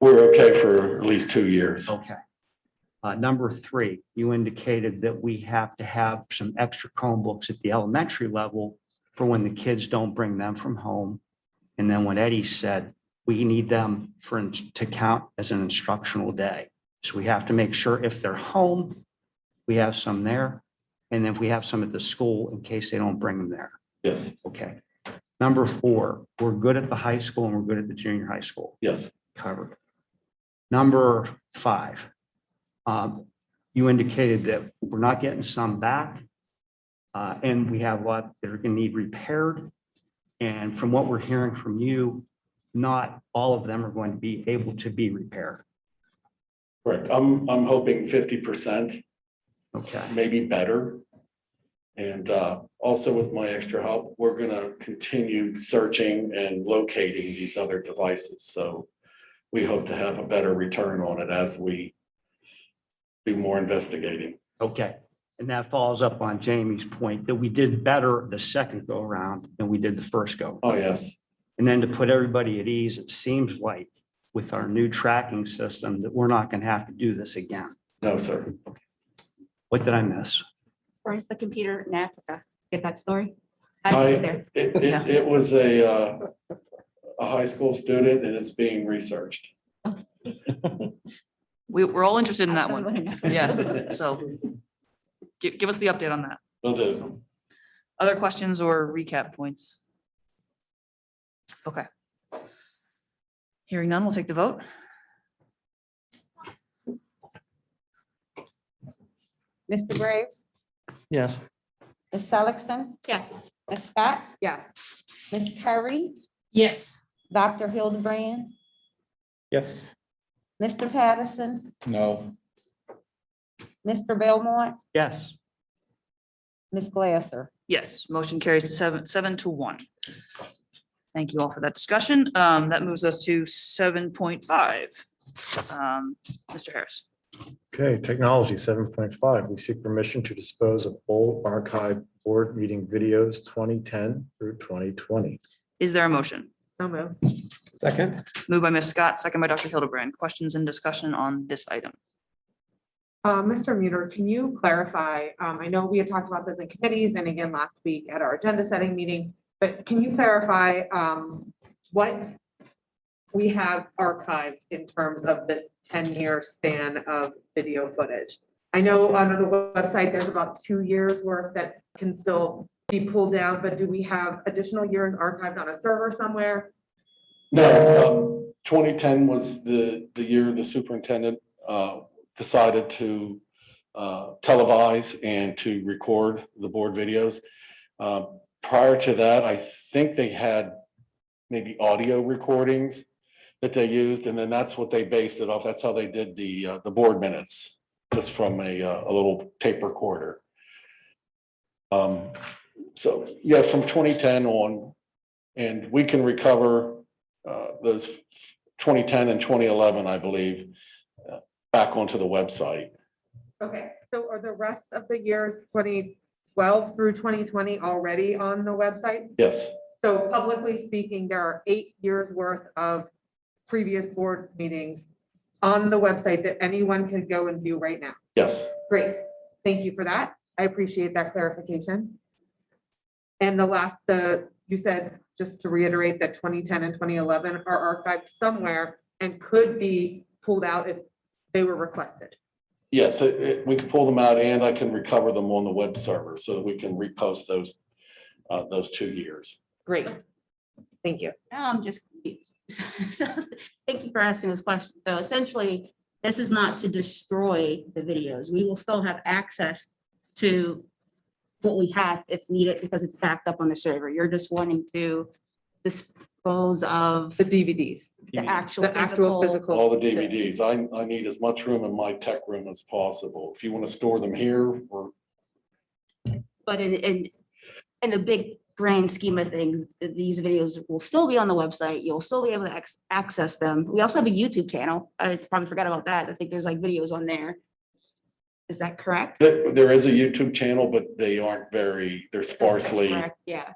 We're okay for at least 2 years. Okay. Number three, you indicated that we have to have some extra Chromebooks at the elementary level for when the kids don't bring them from home. And then when Eddie said, we need them to count as an instructional day. So we have to make sure if they're home, we have some there. And then if we have some at the school in case they don't bring them there. Yes. Okay. Number four, we're good at the high school and we're good at the junior high school. Yes. Covered. Number five, you indicated that we're not getting some back. And we have a lot that are going to need repaired. And from what we're hearing from you, not all of them are going to be able to be repaired. Correct. I'm hoping 50%, Okay. maybe better. And also with my extra help, we're gonna continue searching and locating these other devices. So we hope to have a better return on it as we do more investigating. Okay. And that follows up on Jamie's point that we did better the second go around than we did the first go. Oh, yes. And then to put everybody at ease, it seems like with our new tracking system that we're not going to have to do this again. No, sir. What did I miss? Where's the computer in Africa? Get that story? How did you get there? It was a high school student and it's being researched. We're all interested in that I one. wanna know. Yeah, so give us the update on that. Will do. Other questions or recap points? Okay. Hearing none, we'll take the vote. Mr. Graves, Yes. Ms. Seligson, Yes. Ms. Scott, Yes. Ms. Curry, Yes. Dr. Hildebrand, Yes. Mr. Patterson, No. Mr. Belmont, Yes. Ms. Glasser. Yes, motion carries to 7-1. Thank you all for that discussion. That moves us to 7.5. Mr. Harris. Okay, technology 7.5. We seek permission to dispose of old archive board meeting videos 2010 through 2020. Is there a motion? So moved. Second. Moved by Ms. Scott, second by Dr. Hildebrand. Questions and discussion on this item? Mr. Muter, can you clarify? I know we had talked about this in committees and again last week at our agenda setting meeting, but can you clarify what we have archived in terms of this 10-year span of video footage? I know on the website, there's about 2 years worth that can still be pulled down, but do we have additional years archived on a server somewhere? No, 2010 was the year the superintendent decided to televise and to record the board videos. Prior to that, I think they had maybe audio recordings that they used, and then that's what they based it off. That's how they did the board minutes, just from a little tape recorder. So yeah, from 2010 on, and we can recover those 2010 and 2011, I believe, back onto the website. Okay, so are the rest of the years 2012 through 2020 already on the website? Yes, So publicly speaking, there are 8 years worth of previous board meetings on the website that anyone can go and view right now. yes, Great, thank you for that. I appreciate that clarification. And you said, just to reiterate, that 2010 and 2011 are archived somewhere and could be pulled out if they were requested. yes, we can pull them out and I can recover them on the web server so that we can repost those 2 years. Great, thank you. Now I'm just confused. So thank you for asking this question. So essentially, This is not to destroy the videos. We will still have access to what we have if needed because it's backed up on the server. You're just wanting to dispose of The DVDs. the actual The actual physical. physical. All the DVDs. I need as much room in my tech room as possible. If you want to store them here or But in the big grand scheme of things, these videos will still be on the website. You'll still be able to access them. We also have a YouTube channel. I probably forgot about that. I think there's like videos on there. Is that correct? there is a YouTube channel, but they aren't they're That's sparsely correct, yeah.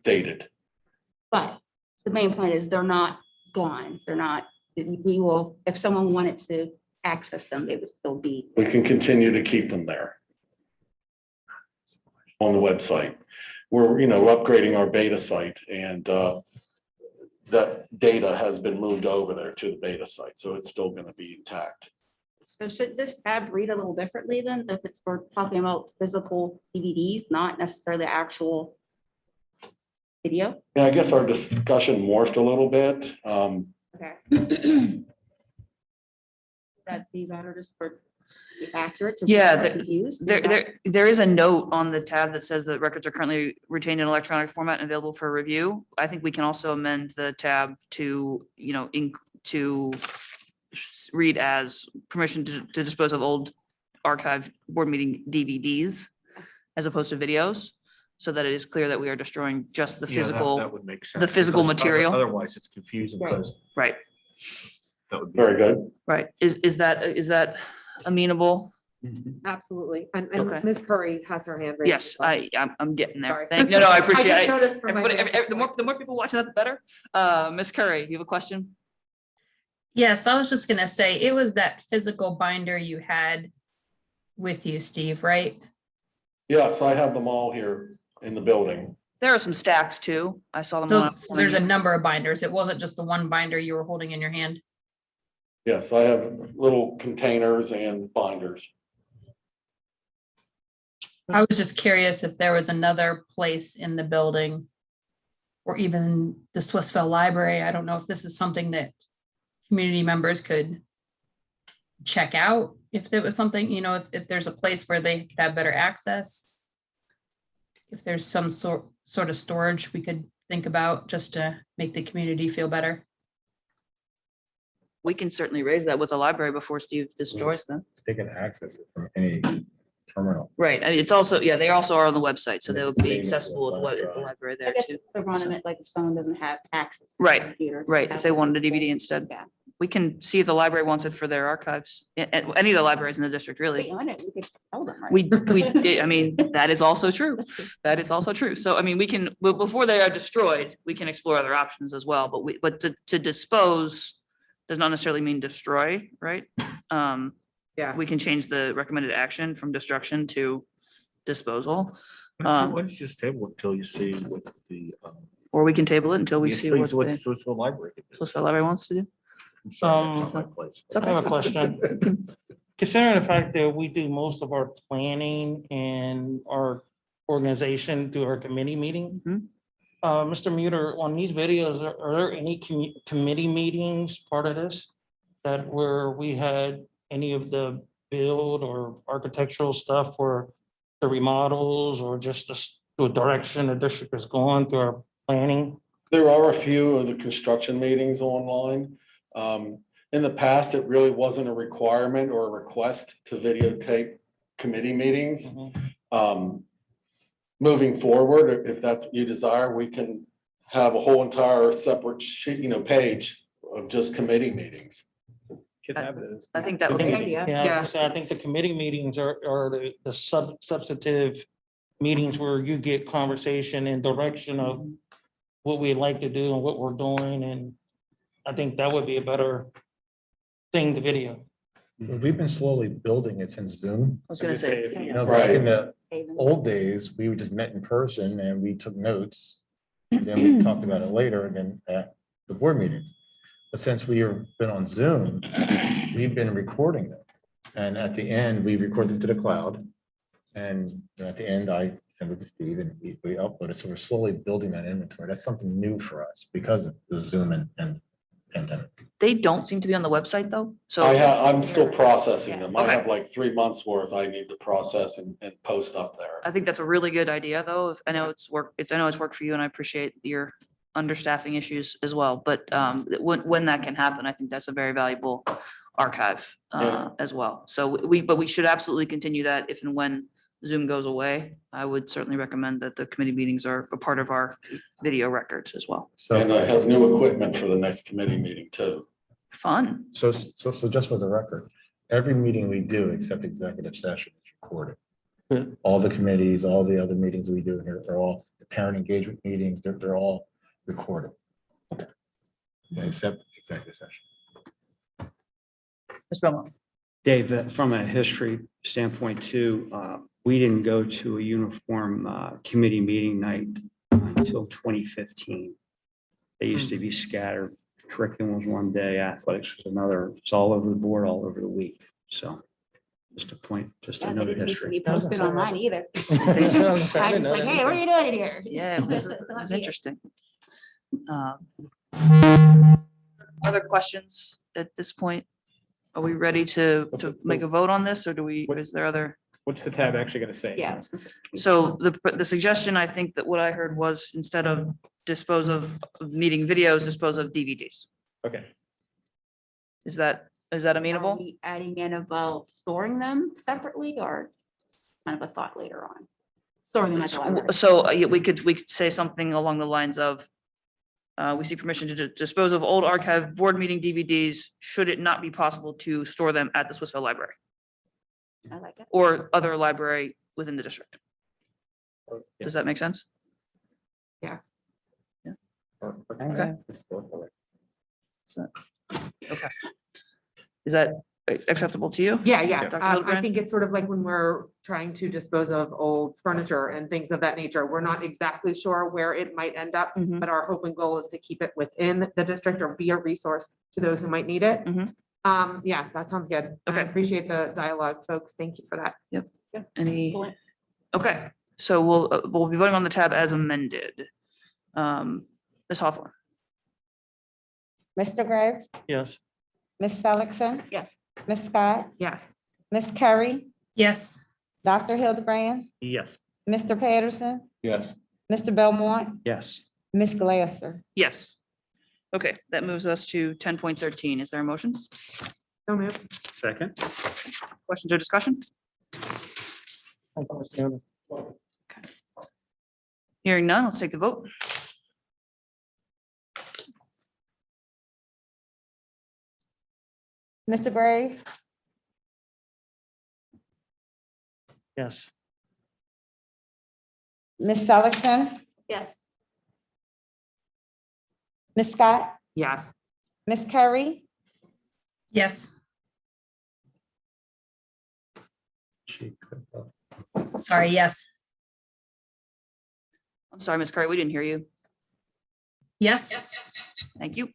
dated. But the main point is they're not gone. They're not, we will, if someone wanted to access them, they would still be. We can continue to keep them there on the website. We're, upgrading our beta site and that data has been moved over there to the beta site, so it's still going to be intact. So should this tab read a little differently then, if it's, we're talking about physical DVDs, not necessarily actual video? Yeah, I guess our discussion morphed a little bit. Okay. That'd be better just for be accurate. to Yeah, be confused. There is a note on the tab that says that records are currently retained in electronic format and available for review. I think we can also amend the tab to, to read as permission to dispose of old archive board meeting DVDs as opposed to videos, so that it is clear that we are destroying just the physical, That would make sense. the physical because material. Otherwise, it's confusing Right. because Right, that would be. Very good. right. Is that amenable? Absolutely. And Okay. Ms. Curry has her hand raised. Yes, I'm getting there. Sorry. Thank, no, I appreciate just it. noticed from my Everybody- vantage the more people watching that, the better. Ms. Curry, you have a question? Yes, I was just gonna say, it was that physical binder you had with you, Steve, right? Yes, I have them all here in the building. There are some stacks too. I saw them. when I was So there's a wondering. number of binders. It wasn't just the one binder you were holding in your hand. Yes, I have little containers and binders. I was just curious if there was another place in the building or even the Swissville Library. I don't know if this is something that community members could check out, if there was something, if there's a place where they could have better access. If there's some sort of storage we could think about just to make the community feel better. We can certainly raise that with the library before Steve destroys them. They can access it from any terminal. Right. I mean, it's also, yeah, they also are on the website, so they would be Save it accessible with at the OneDrive. library I there guess too. they're running it like if someone doesn't have access. to the Right, computer, Right, if that's they what wanted a it's for. DVD instead. Yeah. We can see if the library wants it for their archives, any of the libraries in the district, Wait, really. on it, we could tell them, right? I mean, that is also true. That is also true. So, I mean, we can, well, before they are destroyed, we can explore other options as well, but to dispose does not necessarily mean destroy, right? Yeah. We can change the recommended action from destruction to disposal. Why don't you just table it until you see what the. Or we can table it until we see what the the Swissville Library. Swissville Library wants to do. I'm sorry, that's not my place. It's I have okay. a question. Considering the fact that we do most of our planning and our organization through our committee meeting. Mhm. Mr. Muter, on these videos, are there any committee meetings part of this? That where we had any of the build or architectural stuff for the remodels or just the direction the district is going through our planning? There are a few of the construction meetings online. In the past, it really wasn't a requirement or a request to videotape committee meetings. Moving forward, if that's what you desire, we can have a whole entire separate sheet, page of just committee meetings. Could have those. I think that would be. idea. Yeah, so I think the committee meetings are the substantive meetings where you get conversation and direction of what we'd like to do and what we're doing, and I think that would be a better thing to video. We've been slowly building it since Zoom. I was gonna say, Back in the Saving. old days, we just met in person and we took notes. And then we talked about it later and then at the board meetings. But since we have been on Zoom, we've been recording them. And at the end, we recorded it to the cloud. And at the end, I sent it to Steve and we uploaded. So we're slowly building that inventory. That's something new for us because of the Zoom and pandemic. They don't seem to be on the website though, so. I'm still processing them. I Okay. have like 3 months worth I need to process and post up there. I think that's a really good idea, though. I know it's worked for you and I appreciate your understaffing issues as well. But when that can happen, I think that's a very valuable archive Yeah. as well. So but we should absolutely continue that if and when Zoom goes away. I would certainly recommend that the committee meetings are a part of our video records as well. And I have new equipment for the next committee meeting too. Fun. So just for the record, every meeting we do except executive session is recorded. All the committees, all the other meetings we do here are all the parent engagement meetings, they're all recorded. Except executive session. Ms. Belmont. Dave, from a history standpoint too, we didn't go to a uniform committee meeting night until 2015. They used to be scattered. Curriculum was one day, athletics was another. It's all over the board, all over the week. So just a point, just Yeah, a note it of needs to be history. posted online either. I I was like, hey, what are you doing here? Yeah, it was interesting. Other questions at this point? Are we ready to make a vote on this, or is there other? What's the tab actually gonna say? Yeah. So the suggestion, I think that what I heard was instead of dispose of meeting videos, dispose of DVDs. Okay. Is that Are amenable? we adding in about storing them separately or kind of a thought later on? Storing them at the library. So we could say something along the lines of, we seek permission to dispose of old archive board meeting DVDs, should it not be possible to store them at the Swissvale Library I like it. or other library within the district. Does that make sense? Okay. Okay. Is that acceptable to you? Yeah. Dr. I Hildebrand? think it's sort of like when we're trying to dispose of old furniture and things of that nature. We're not exactly sure where it might end up, Mhm. but our hope and goal is to keep it within the district or be a resource to those who might need it. Mhm. Yeah, that sounds good. I Okay. appreciate the dialogue, folks. Thank you for that. Any? Okay, so we'll be voting on the tab as amended. Ms. Hawthorne? Mr. Graves, Yes. Ms. Seligson, Yes. Ms. Scott, Yes. Ms. Curry, Yes. Dr. Hildebrand, Yes. Mr. Patterson, Yes. Mr. Belmont, Yes. Ms. Glasser. Yes. Okay, that moves us to 10.13. Is there a motion? So moved. Second. Questions or discussion? Hearing none, let's take the vote. Mr. Graves, Yes. Ms. Seligson, Yes. Ms. Scott, Yes. Ms. Curry, Yes. She could, Sorry, yes. I'm sorry, Ms. Curry, we didn't hear you. Yes. Thank you.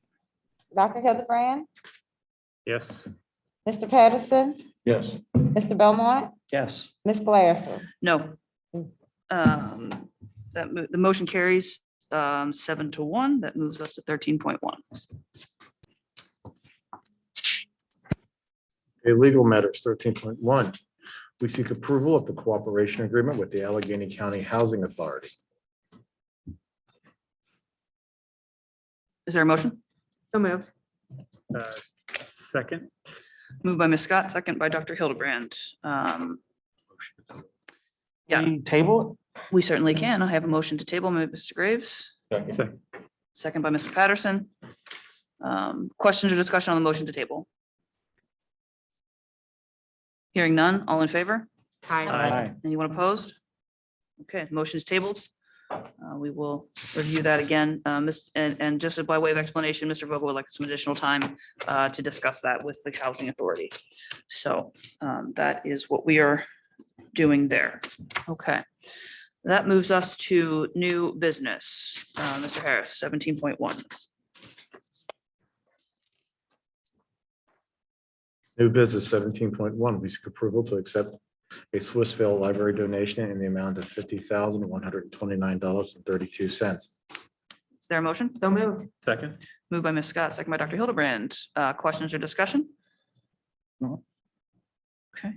Dr. Hildebrand, Yes. Mr. Patterson, Yes. Mr. Belmont, Yes. Ms. Glasser. No. The motion carries 7-1. That moves us to 13.1. Legal matters 13.1. We seek approval of the cooperation agreement with the Allegheny County Housing Authority. Is there a motion? So moved. Second. Moved by Ms. Scott, second by Dr. Hildebrand. Yeah. Table We certainly can. I have a motion to table, Mr. Graves, it? second by Mr. Patterson. Questions or discussion on the motion to table? Hearing none, all in favor? Hi. Aye. Anyone opposed? Okay, motion is tabled. We will review that again. And just by way of explanation, Mr. Vogel would like some additional time to discuss that with the housing authority. So that is what we are doing there. Okay. That moves us to new business. Mr. Harris, 17.1. New business 17.1. We seek approval to accept a Swissvale Library donation in the amount of $50,129.32. Is Is there a motion? So moved. Second. Moved by Ms. Scott, second by Dr. Hildebrand. Questions or discussion? No. Okay.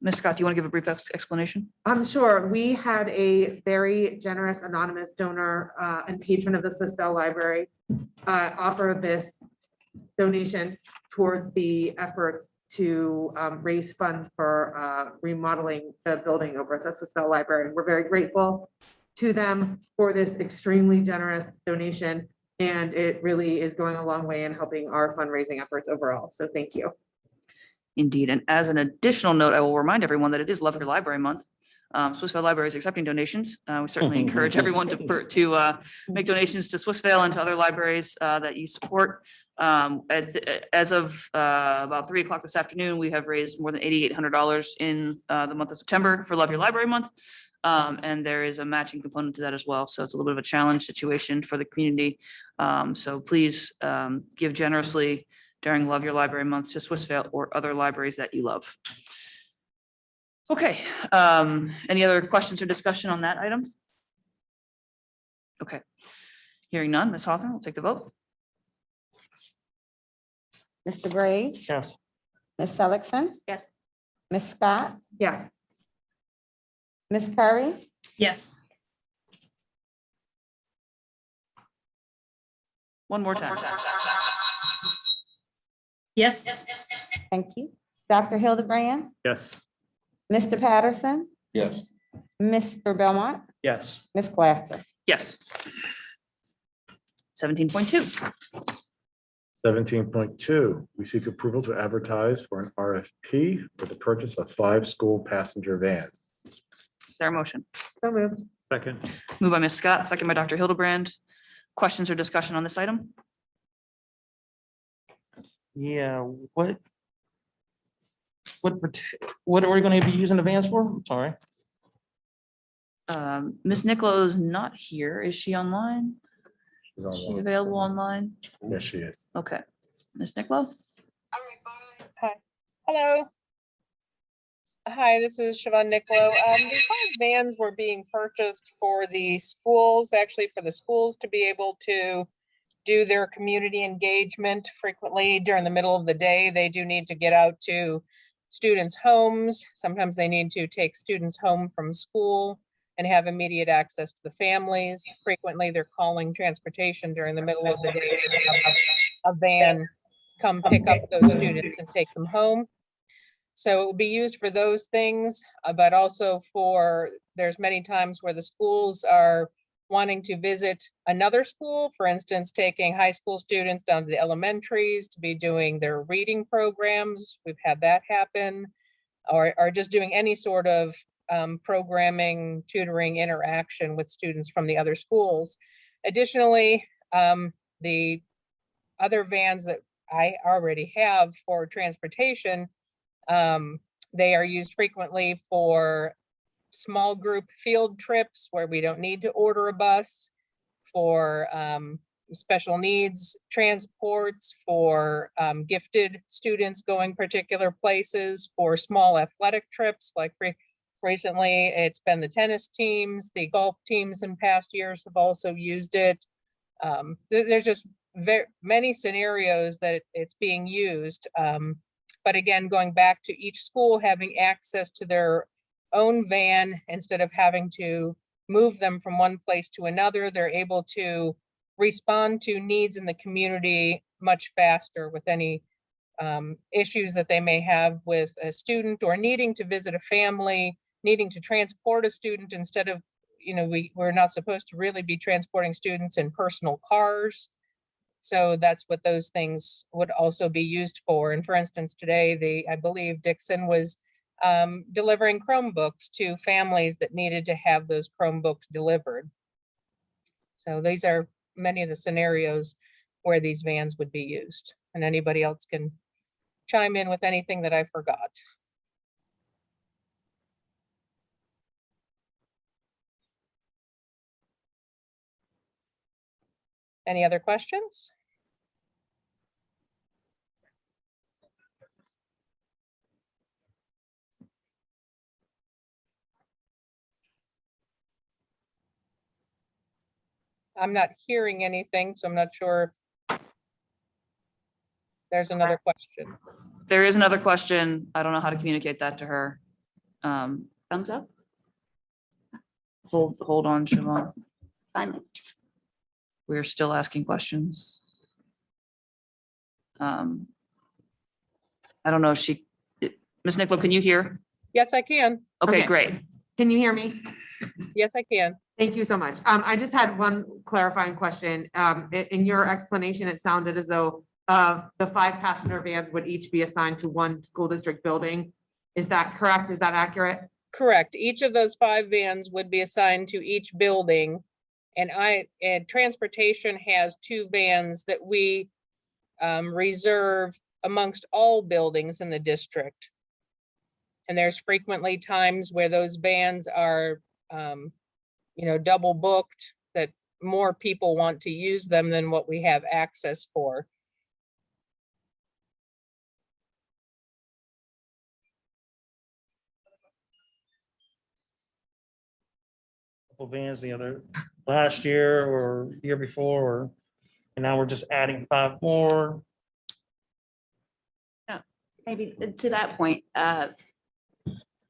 Ms. Scott, do you want to give a brief explanation? I'm sure we had a very generous anonymous donor and patron of the Swissvale Library offer this donation towards the efforts to raise funds for remodeling the building over at the Swissvale Library. We're very grateful to them for this extremely generous donation, and it really is going a long way in helping our fundraising efforts overall. So thank you. Indeed. And as an additional note, I will remind everyone that it is Love Your Library Month. Swissvale Library is accepting donations. We certainly encourage everyone to make donations to Swissvale and to other libraries that you support. As of about 3 o'clock this afternoon, we have raised more than $8,800 in the month of September for Love Your Library Month. And there is a matching component to that as well. So it's a little bit of a challenge situation for the community. So please give generously during Love Your Library Month to Swissvale or other libraries that you love. Okay, any other questions or discussion on that item? Okay, hearing none, Ms. Hawthorne will take the vote. Mr. Graves, Yes. Ms. Seligson, Yes. Ms. Scott, Yes. Ms. Curry, Yes. One more time. Yes. thank you. Dr. Hildebrand, Yes. Mr. Patterson, Yes. Mr. Belmont, Yes. Ms. Glasser. Yes. 17.2. 17.2, we seek approval to advertise for an RFP for the purchase of 5 school passenger vans. Is there a motion? So moved. Second. Moved by Ms. Scott, second by Dr. Hildebrand. Questions or discussion on this item? Yeah, what are we going to be using the vans for? I'm sorry. Ms. Niccolo is not here. Is she online? She's Is she online. available online? Yes, she is. Okay. Ms. Niccolo? Hi. Hello. Hi, this is Siobhan Niccolo. The 5 vans were being purchased for the schools, actually for the schools to be able to do their community engagement frequently during the middle of the day. They do need to get out to students' homes. Sometimes they need to take students home from school and have immediate access to the families. Frequently, they're calling transportation during the middle of the day to have a van come pick up those students and take them home. So it will be used for those things, but also for, there's many times where the schools are wanting to visit another school, for instance, taking high school students down to the elementaries to be doing their reading programs. We've had that happen, or just doing any sort of programming, tutoring, interaction with students from the other schools. Additionally, the other vans that I already have for transportation, they are used frequently for small group field trips where we don't need to order a bus, for special needs transports, for gifted students going particular places, for small athletic trips. Like recently, it's been the tennis teams, the golf teams in past years have also used it. There's just very many scenarios that it's being used. But again, going back to each school having access to their own van instead of having to move them from one place to another, they're able to respond to needs in the community much faster with any issues that they may have with a student, or needing to visit a family, needing to transport a student instead of, we're not supposed to really be transporting students in personal cars. So that's what those things would also be used for. And for instance, today, I believe Dixon was delivering Chromebooks to families that needed to have those Chromebooks delivered. So these are many of the scenarios where these vans would be used, and anybody else can chime in with anything that I forgot. Any other questions? I'm not hearing anything, so I'm not sure. There's another question. There is another question. I don't know how to communicate that to her. Thumbs up, Hold on, Siobhan. finally. We're still asking questions. I don't know if she, Ms. Nicola, can you hear? Yes, I can. Okay, Okay. great. Can you hear me? Yes, I can. Thank you so much. I just had one clarifying question. In your explanation, it sounded as though the 5 passenger vans would each be assigned to one school district building. Is that correct? Is that accurate? Correct. Each of those 5 vans would be assigned to each building. And transportation has 2 vans that we reserve amongst all buildings in the district. And there's frequently times where those vans are, double booked, that more people want to use them than what we have access for. Couple vans the other, last year or year before, and now we're just adding 5 more. Maybe to that point,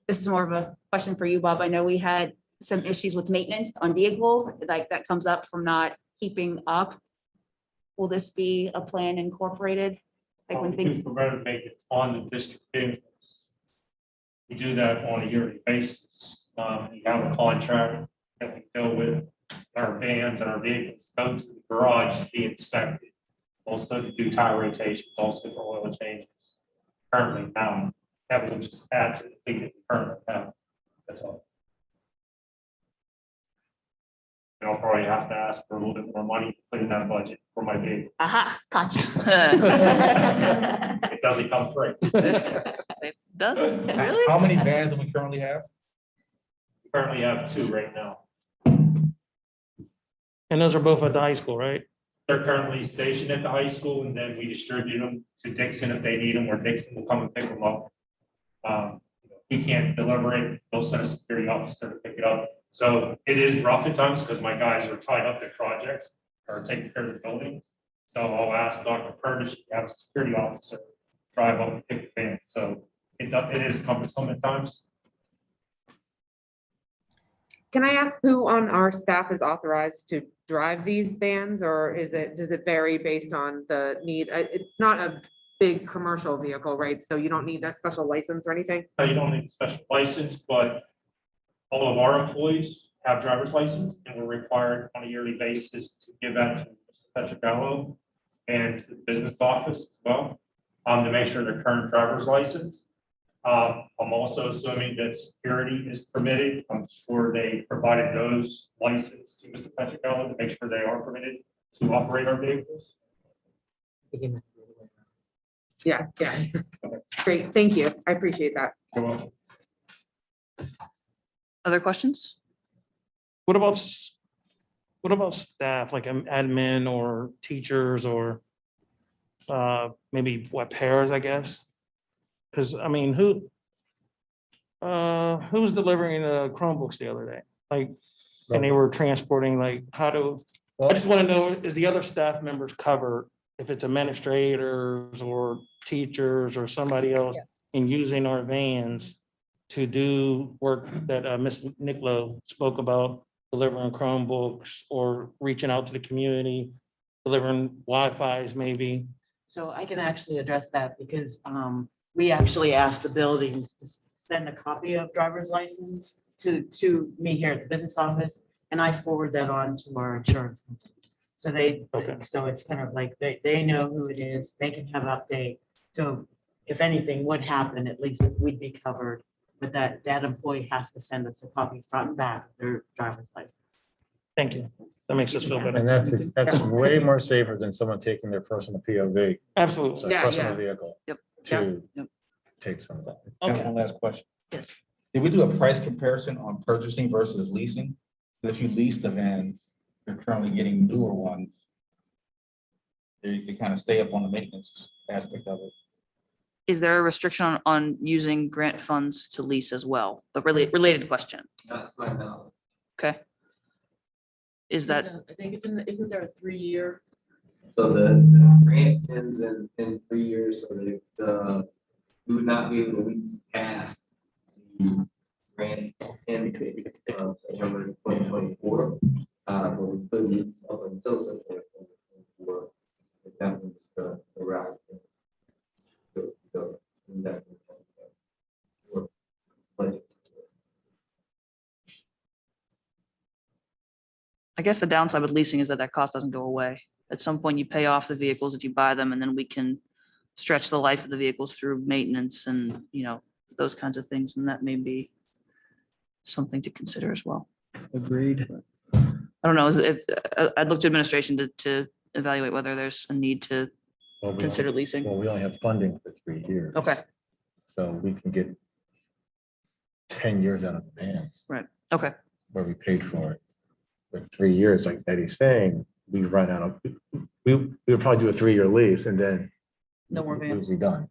this is more of a question for you, Bob. I know we had some issues with maintenance on vehicles, like that comes up from not keeping up. Will this be a plan incorporated? Like when things, Preventive maintenance on the district vehicles. We do that on a yearly basis. We have a contract that we go with our vans and our vehicles, go to the garage to be inspected. Also to do tire rotations, also for oil changes. Currently now, that will just add to the fleet that we currently have. That's all. And I'll probably have to ask for a little bit more money to put in that budget for my vehicle. aha, gotcha. It doesn't come free. It doesn't, really? How many vans do we currently have? We currently have 2 right now. And those are both at the high school, right? They're currently stationed at the high school, and then we distribute them to Dixon if they need them, or Dixon will come and pick them up. We can't deliver it, they'll send a security officer to pick it up. So it is rough at times because my guys are tied up at projects or taking care of the buildings. So I'll ask Dr. Curtis to have a security officer drive up and pick the van. So it is cumbersome at times. Can I ask who on our staff is authorized to drive these vans, or does it vary based on the need? It's not a big commercial vehicle, right? So you don't need that special license or anything? You don't need a special license, but all of our employees have driver's license, and we're required on a yearly basis to give that to Mr. Petrogallo and to the business office as well, to make sure their current driver's license. I'm also assuming that security is permitted. I'm sure they provided those licenses to Mr. Petrogallo to make sure they are permitted to operate our vehicles. Yeah. Great, thank you. I appreciate that. You're welcome. Other questions? What about staff, like admin or teachers or maybe pairs, I guess? Because I mean, who was delivering Chromebooks the other day? Like, and they were transporting, like, I just want to know, is the other staff members covered if it's administrators or teachers or somebody else in using our vans to do work that Ms. Nicola spoke about, delivering Chromebooks or reaching out to the community, delivering Wi-Fi's maybe? So I can actually address that because we actually asked the buildings to send a copy of driver's license to me here at the business office, and I forward that on to our insurance company. So so it's kind of like they know who it is, they can have update. So if anything would happen, at least we'd be covered. But that employee has to send us a copy front and back of their driver's license. Thank you. That makes us feel better. And that's way more safer than someone taking their personal POV. Absolutely. So personal vehicle. Yep. To take some of that. Okay. One last question. Yes. Did we do a price comparison on purchasing versus leasing? If you lease the vans, you're currently getting newer ones. You kind of stay up on the maintenance aspect of it. Is there a restriction on using grant funds to lease as well? A related question. Not right now. Okay. is that, I think isn't there a 3-year? So the grant ends in 3 years, so we would not be able to recast the grant in September 2024. But we still need up until September 2024. If that was the route. I guess the downside with leasing is that that cost doesn't go away. At some point, you pay off the vehicles if you buy them, and then we can stretch the life of the vehicles through maintenance and, you know, those kinds of things, and that may be something to consider as well. Agreed. I don't know, I'd look to administration to evaluate whether there's a need to Well, we consider only- leasing. Well, we only have funding for 3 years. Okay, So we can get 10 years out of the bands right, okay, where we paid for it. For 3 years, like Eddie's saying, we run out of, we would probably do a 3-year lease and then no more vans. we'll be done.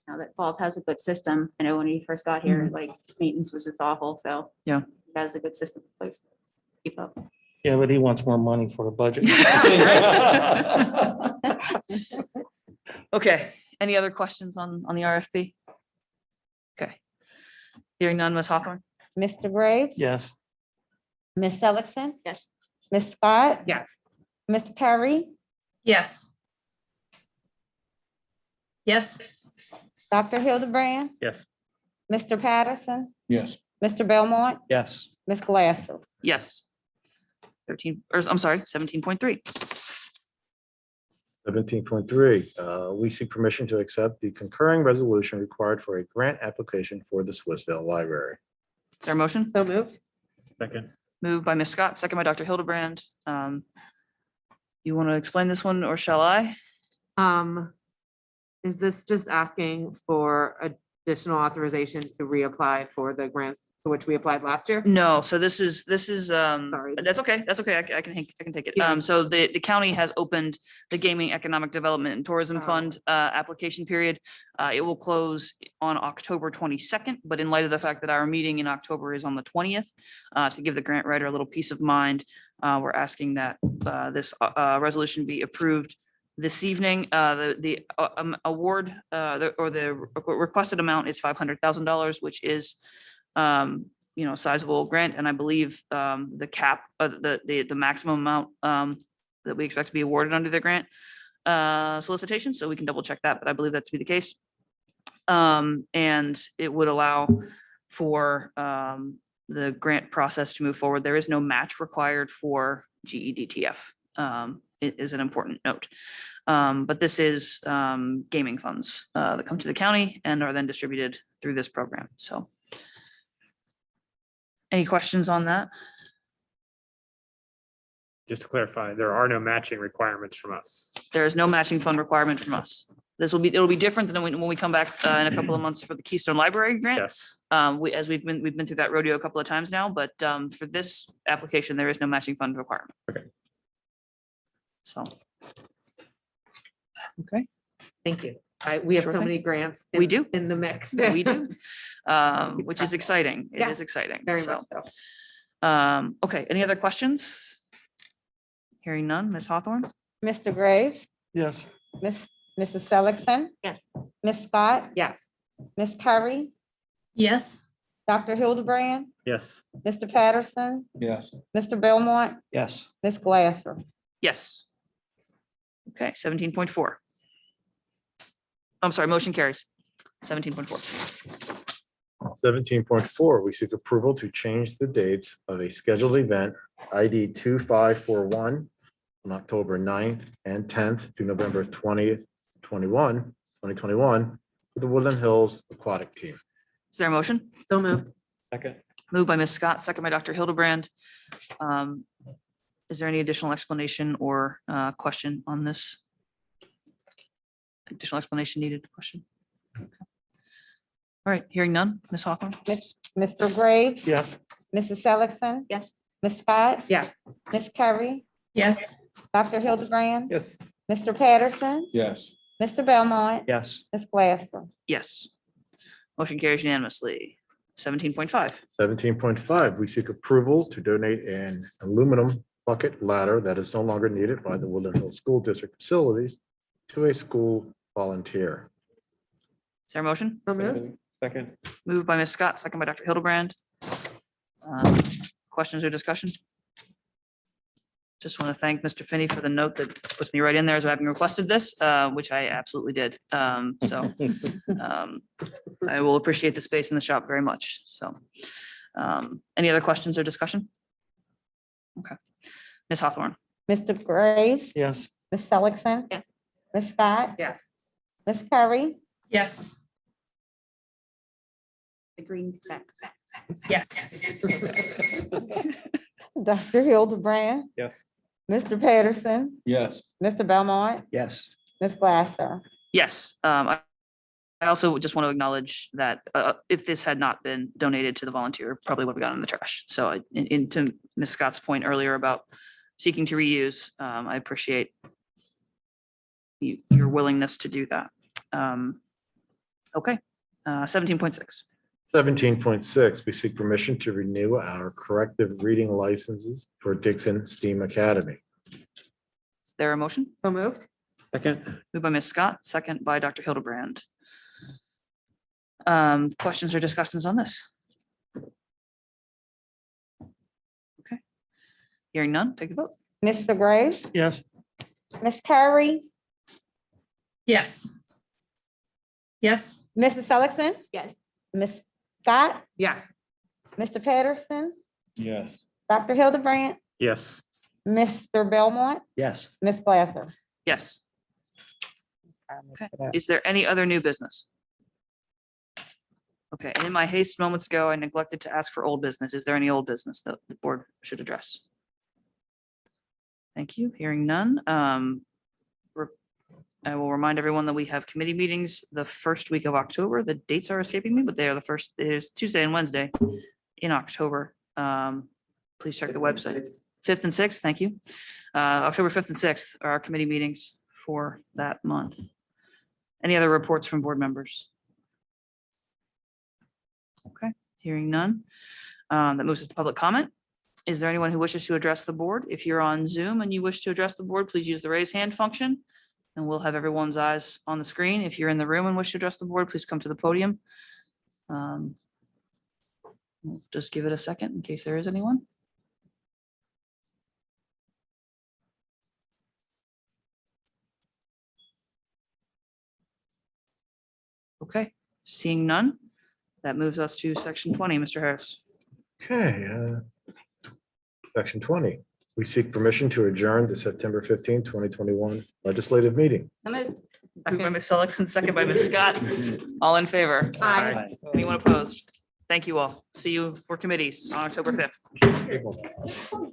Now that Bob has a good system. I know when he first got here, like maintenance was just awful, so. Yeah. He has a good system in place. to Keep up. Yeah, but he wants more money for the budget. Okay, any other questions on the RFP? Okay. Hearing none, Ms. Hawthorne? Mr. Graves. Yes. Ms. Seligson. Yes. Ms. Scott. Yes. Mr. Perry. Yes. Yes. Dr. Hildebrand. Yes. Mr. Patterson. Yes. Mr. Belmont. Yes. Ms. Glasser. Yes. 13, or I'm sorry, 17.3. 17.3, we seek permission to accept the concurring resolution required for a grant application for the Swissvale Library. Is there a motion? So moved. Second. Moved by Ms. Scott, second by Dr. Hildebrand. You want to explain this one or shall I? Is this just asking for additional authorization to reapply for the grants to which we applied last year? No, so this is, Sorry. that's okay, I can take it. Yeah. So the county has opened the Gaming Economic Development and Tourism Oh. Fund application period. It will close on October 22nd, but in light of the fact that our meeting in October is on the 20th, to give the grant writer a little peace of mind, we're asking that this resolution be approved this evening. The award the requested amount is $500,000, which is you know, sizable grant, and I believe the cap, the maximum amount that we expect to be awarded under the grant solicitation, so we can double check that, but I believe that to be the case. And it would allow for the grant process to move forward. There is no match required for GEDTF. It is an important note. But this is gaming funds that come to the county and are then distributed through this program, so. Any questions on that? Just to clarify, there are no matching requirements from us. There is no matching fund requirement from us. It'll be different than when we come back in a couple of months for the Keystone Library grant. Yes. We've been through that rodeo a couple of times now, but for this application, there is no matching fund requirement. Okay. So. Okay, Thank you. We have Sure so thing. many grants. We do. In the mix. we do, which is exciting. It Yeah, is exciting. Very So, much so. Okay, any other questions? Hearing none, Ms. Hawthorne? Mr. Graves. Yes. Mrs. Seligson. Yes. Ms. Scott. Yes. Ms. Perry. Yes. Dr. Hildebrand. Yes. Mr. Patterson. Yes. Mr. Belmont. Yes. Ms. Glasser. Yes. Okay, 17.4. I'm sorry, motion carries. 17.4. 17.4, we seek approval to change the dates of a scheduled event ID 2541 on October 9th and 10th to November 20th, 2021 with the Woodland Hills Aquatic Team. Is there a motion? So moved. Second. Moved by Ms. Scott, second by Dr. Hildebrand. Is there any additional explanation or question on this? Additional explanation needed, question? Okay. All right, hearing none, Ms. Hawthorne? Mr. Graves. Yes. Mrs. Seligson. Yes. Ms. Scott. Yes. Ms. Perry. Yes. Dr. Hildebrand. Yes. Mr. Patterson. Yes. Mr. Belmont. Yes. Ms. Glasser. Yes. Motion carries unanimously. 17.5. 17.5, we seek approval to donate an aluminum bucket ladder that is no longer needed by the Woodland Hills School District facilities to a school volunteer. Is there a motion? So moved. Second. Moved by Ms. Scott, second by Dr. Hildebrand. Questions or discussion? Just want to thank Mr. Finney for the note that puts me right in there as having requested this, which I absolutely did. So I will appreciate the space in the shop very much. So any other questions or discussion? Okay. Ms. Hawthorne? Mr. Graves, Yes. Ms. Seligson. Yes. Ms. Scott, Yes. Ms. Curry, Yes. The green back. Yes. Dr. Hildebrand, Yes. Mr. Patterson, Yes. Mr. Belmont, Yes. Ms. Glasser. Yes. I also just want to acknowledge that if this had not been donated to the volunteer, it probably would have gone in the trash. So to Ms. Scott's point earlier about seeking to reuse, I appreciate your willingness to do that. Okay, 17.6. 17.6, we seek permission to renew our corrective reading licenses for Dixon STEAM Academy. Is there a motion? So moved. Second. Moved by Ms. Scott, second by Dr. Hildebrand. Questions or discussions on this? Okay. Hearing none, take the vote. Mr. Graves, Yes. Ms. Curry, Yes. Yes. Mrs. Seligson, Yes. Ms. Scott, Yes. Mr. Patterson, Yes. Dr. Hildebrand, Yes. Mr. Belmont, Yes. Ms. Glasser. Yes. Okay. Is there any other new business? Okay, and in my haste moments ago, I neglected to ask for old business. Is there any old business that the board should address? Thank you. Hearing none. I will remind everyone that we have committee meetings the first week of October. The dates are escaping me, but they are the first, it is Tuesday and Wednesday in October. Please check the website. 5th and 6th, thank you. October 5th and 6th are our committee meetings for that month. Any other reports from board members? Okay, hearing none. That moves us to public comment. Is there anyone who wishes to address the board? If you're on Zoom and you wish to address the board, please use the raise hand function and we'll have everyone's eyes on the screen. If you're in the room and wish to address the board, please come to the podium. We'll just give it a second in case there is anyone. Okay, seeing none, that moves us to section 20, Mr. Harris. Okay. Section 20, we seek permission to adjourn the September 15, 2021 legislative meeting. Moved by Ms. Seligson, second by Ms. Scott. All in favor? Aye. Anyone opposed? Thank you all. See you for committees on October 5th.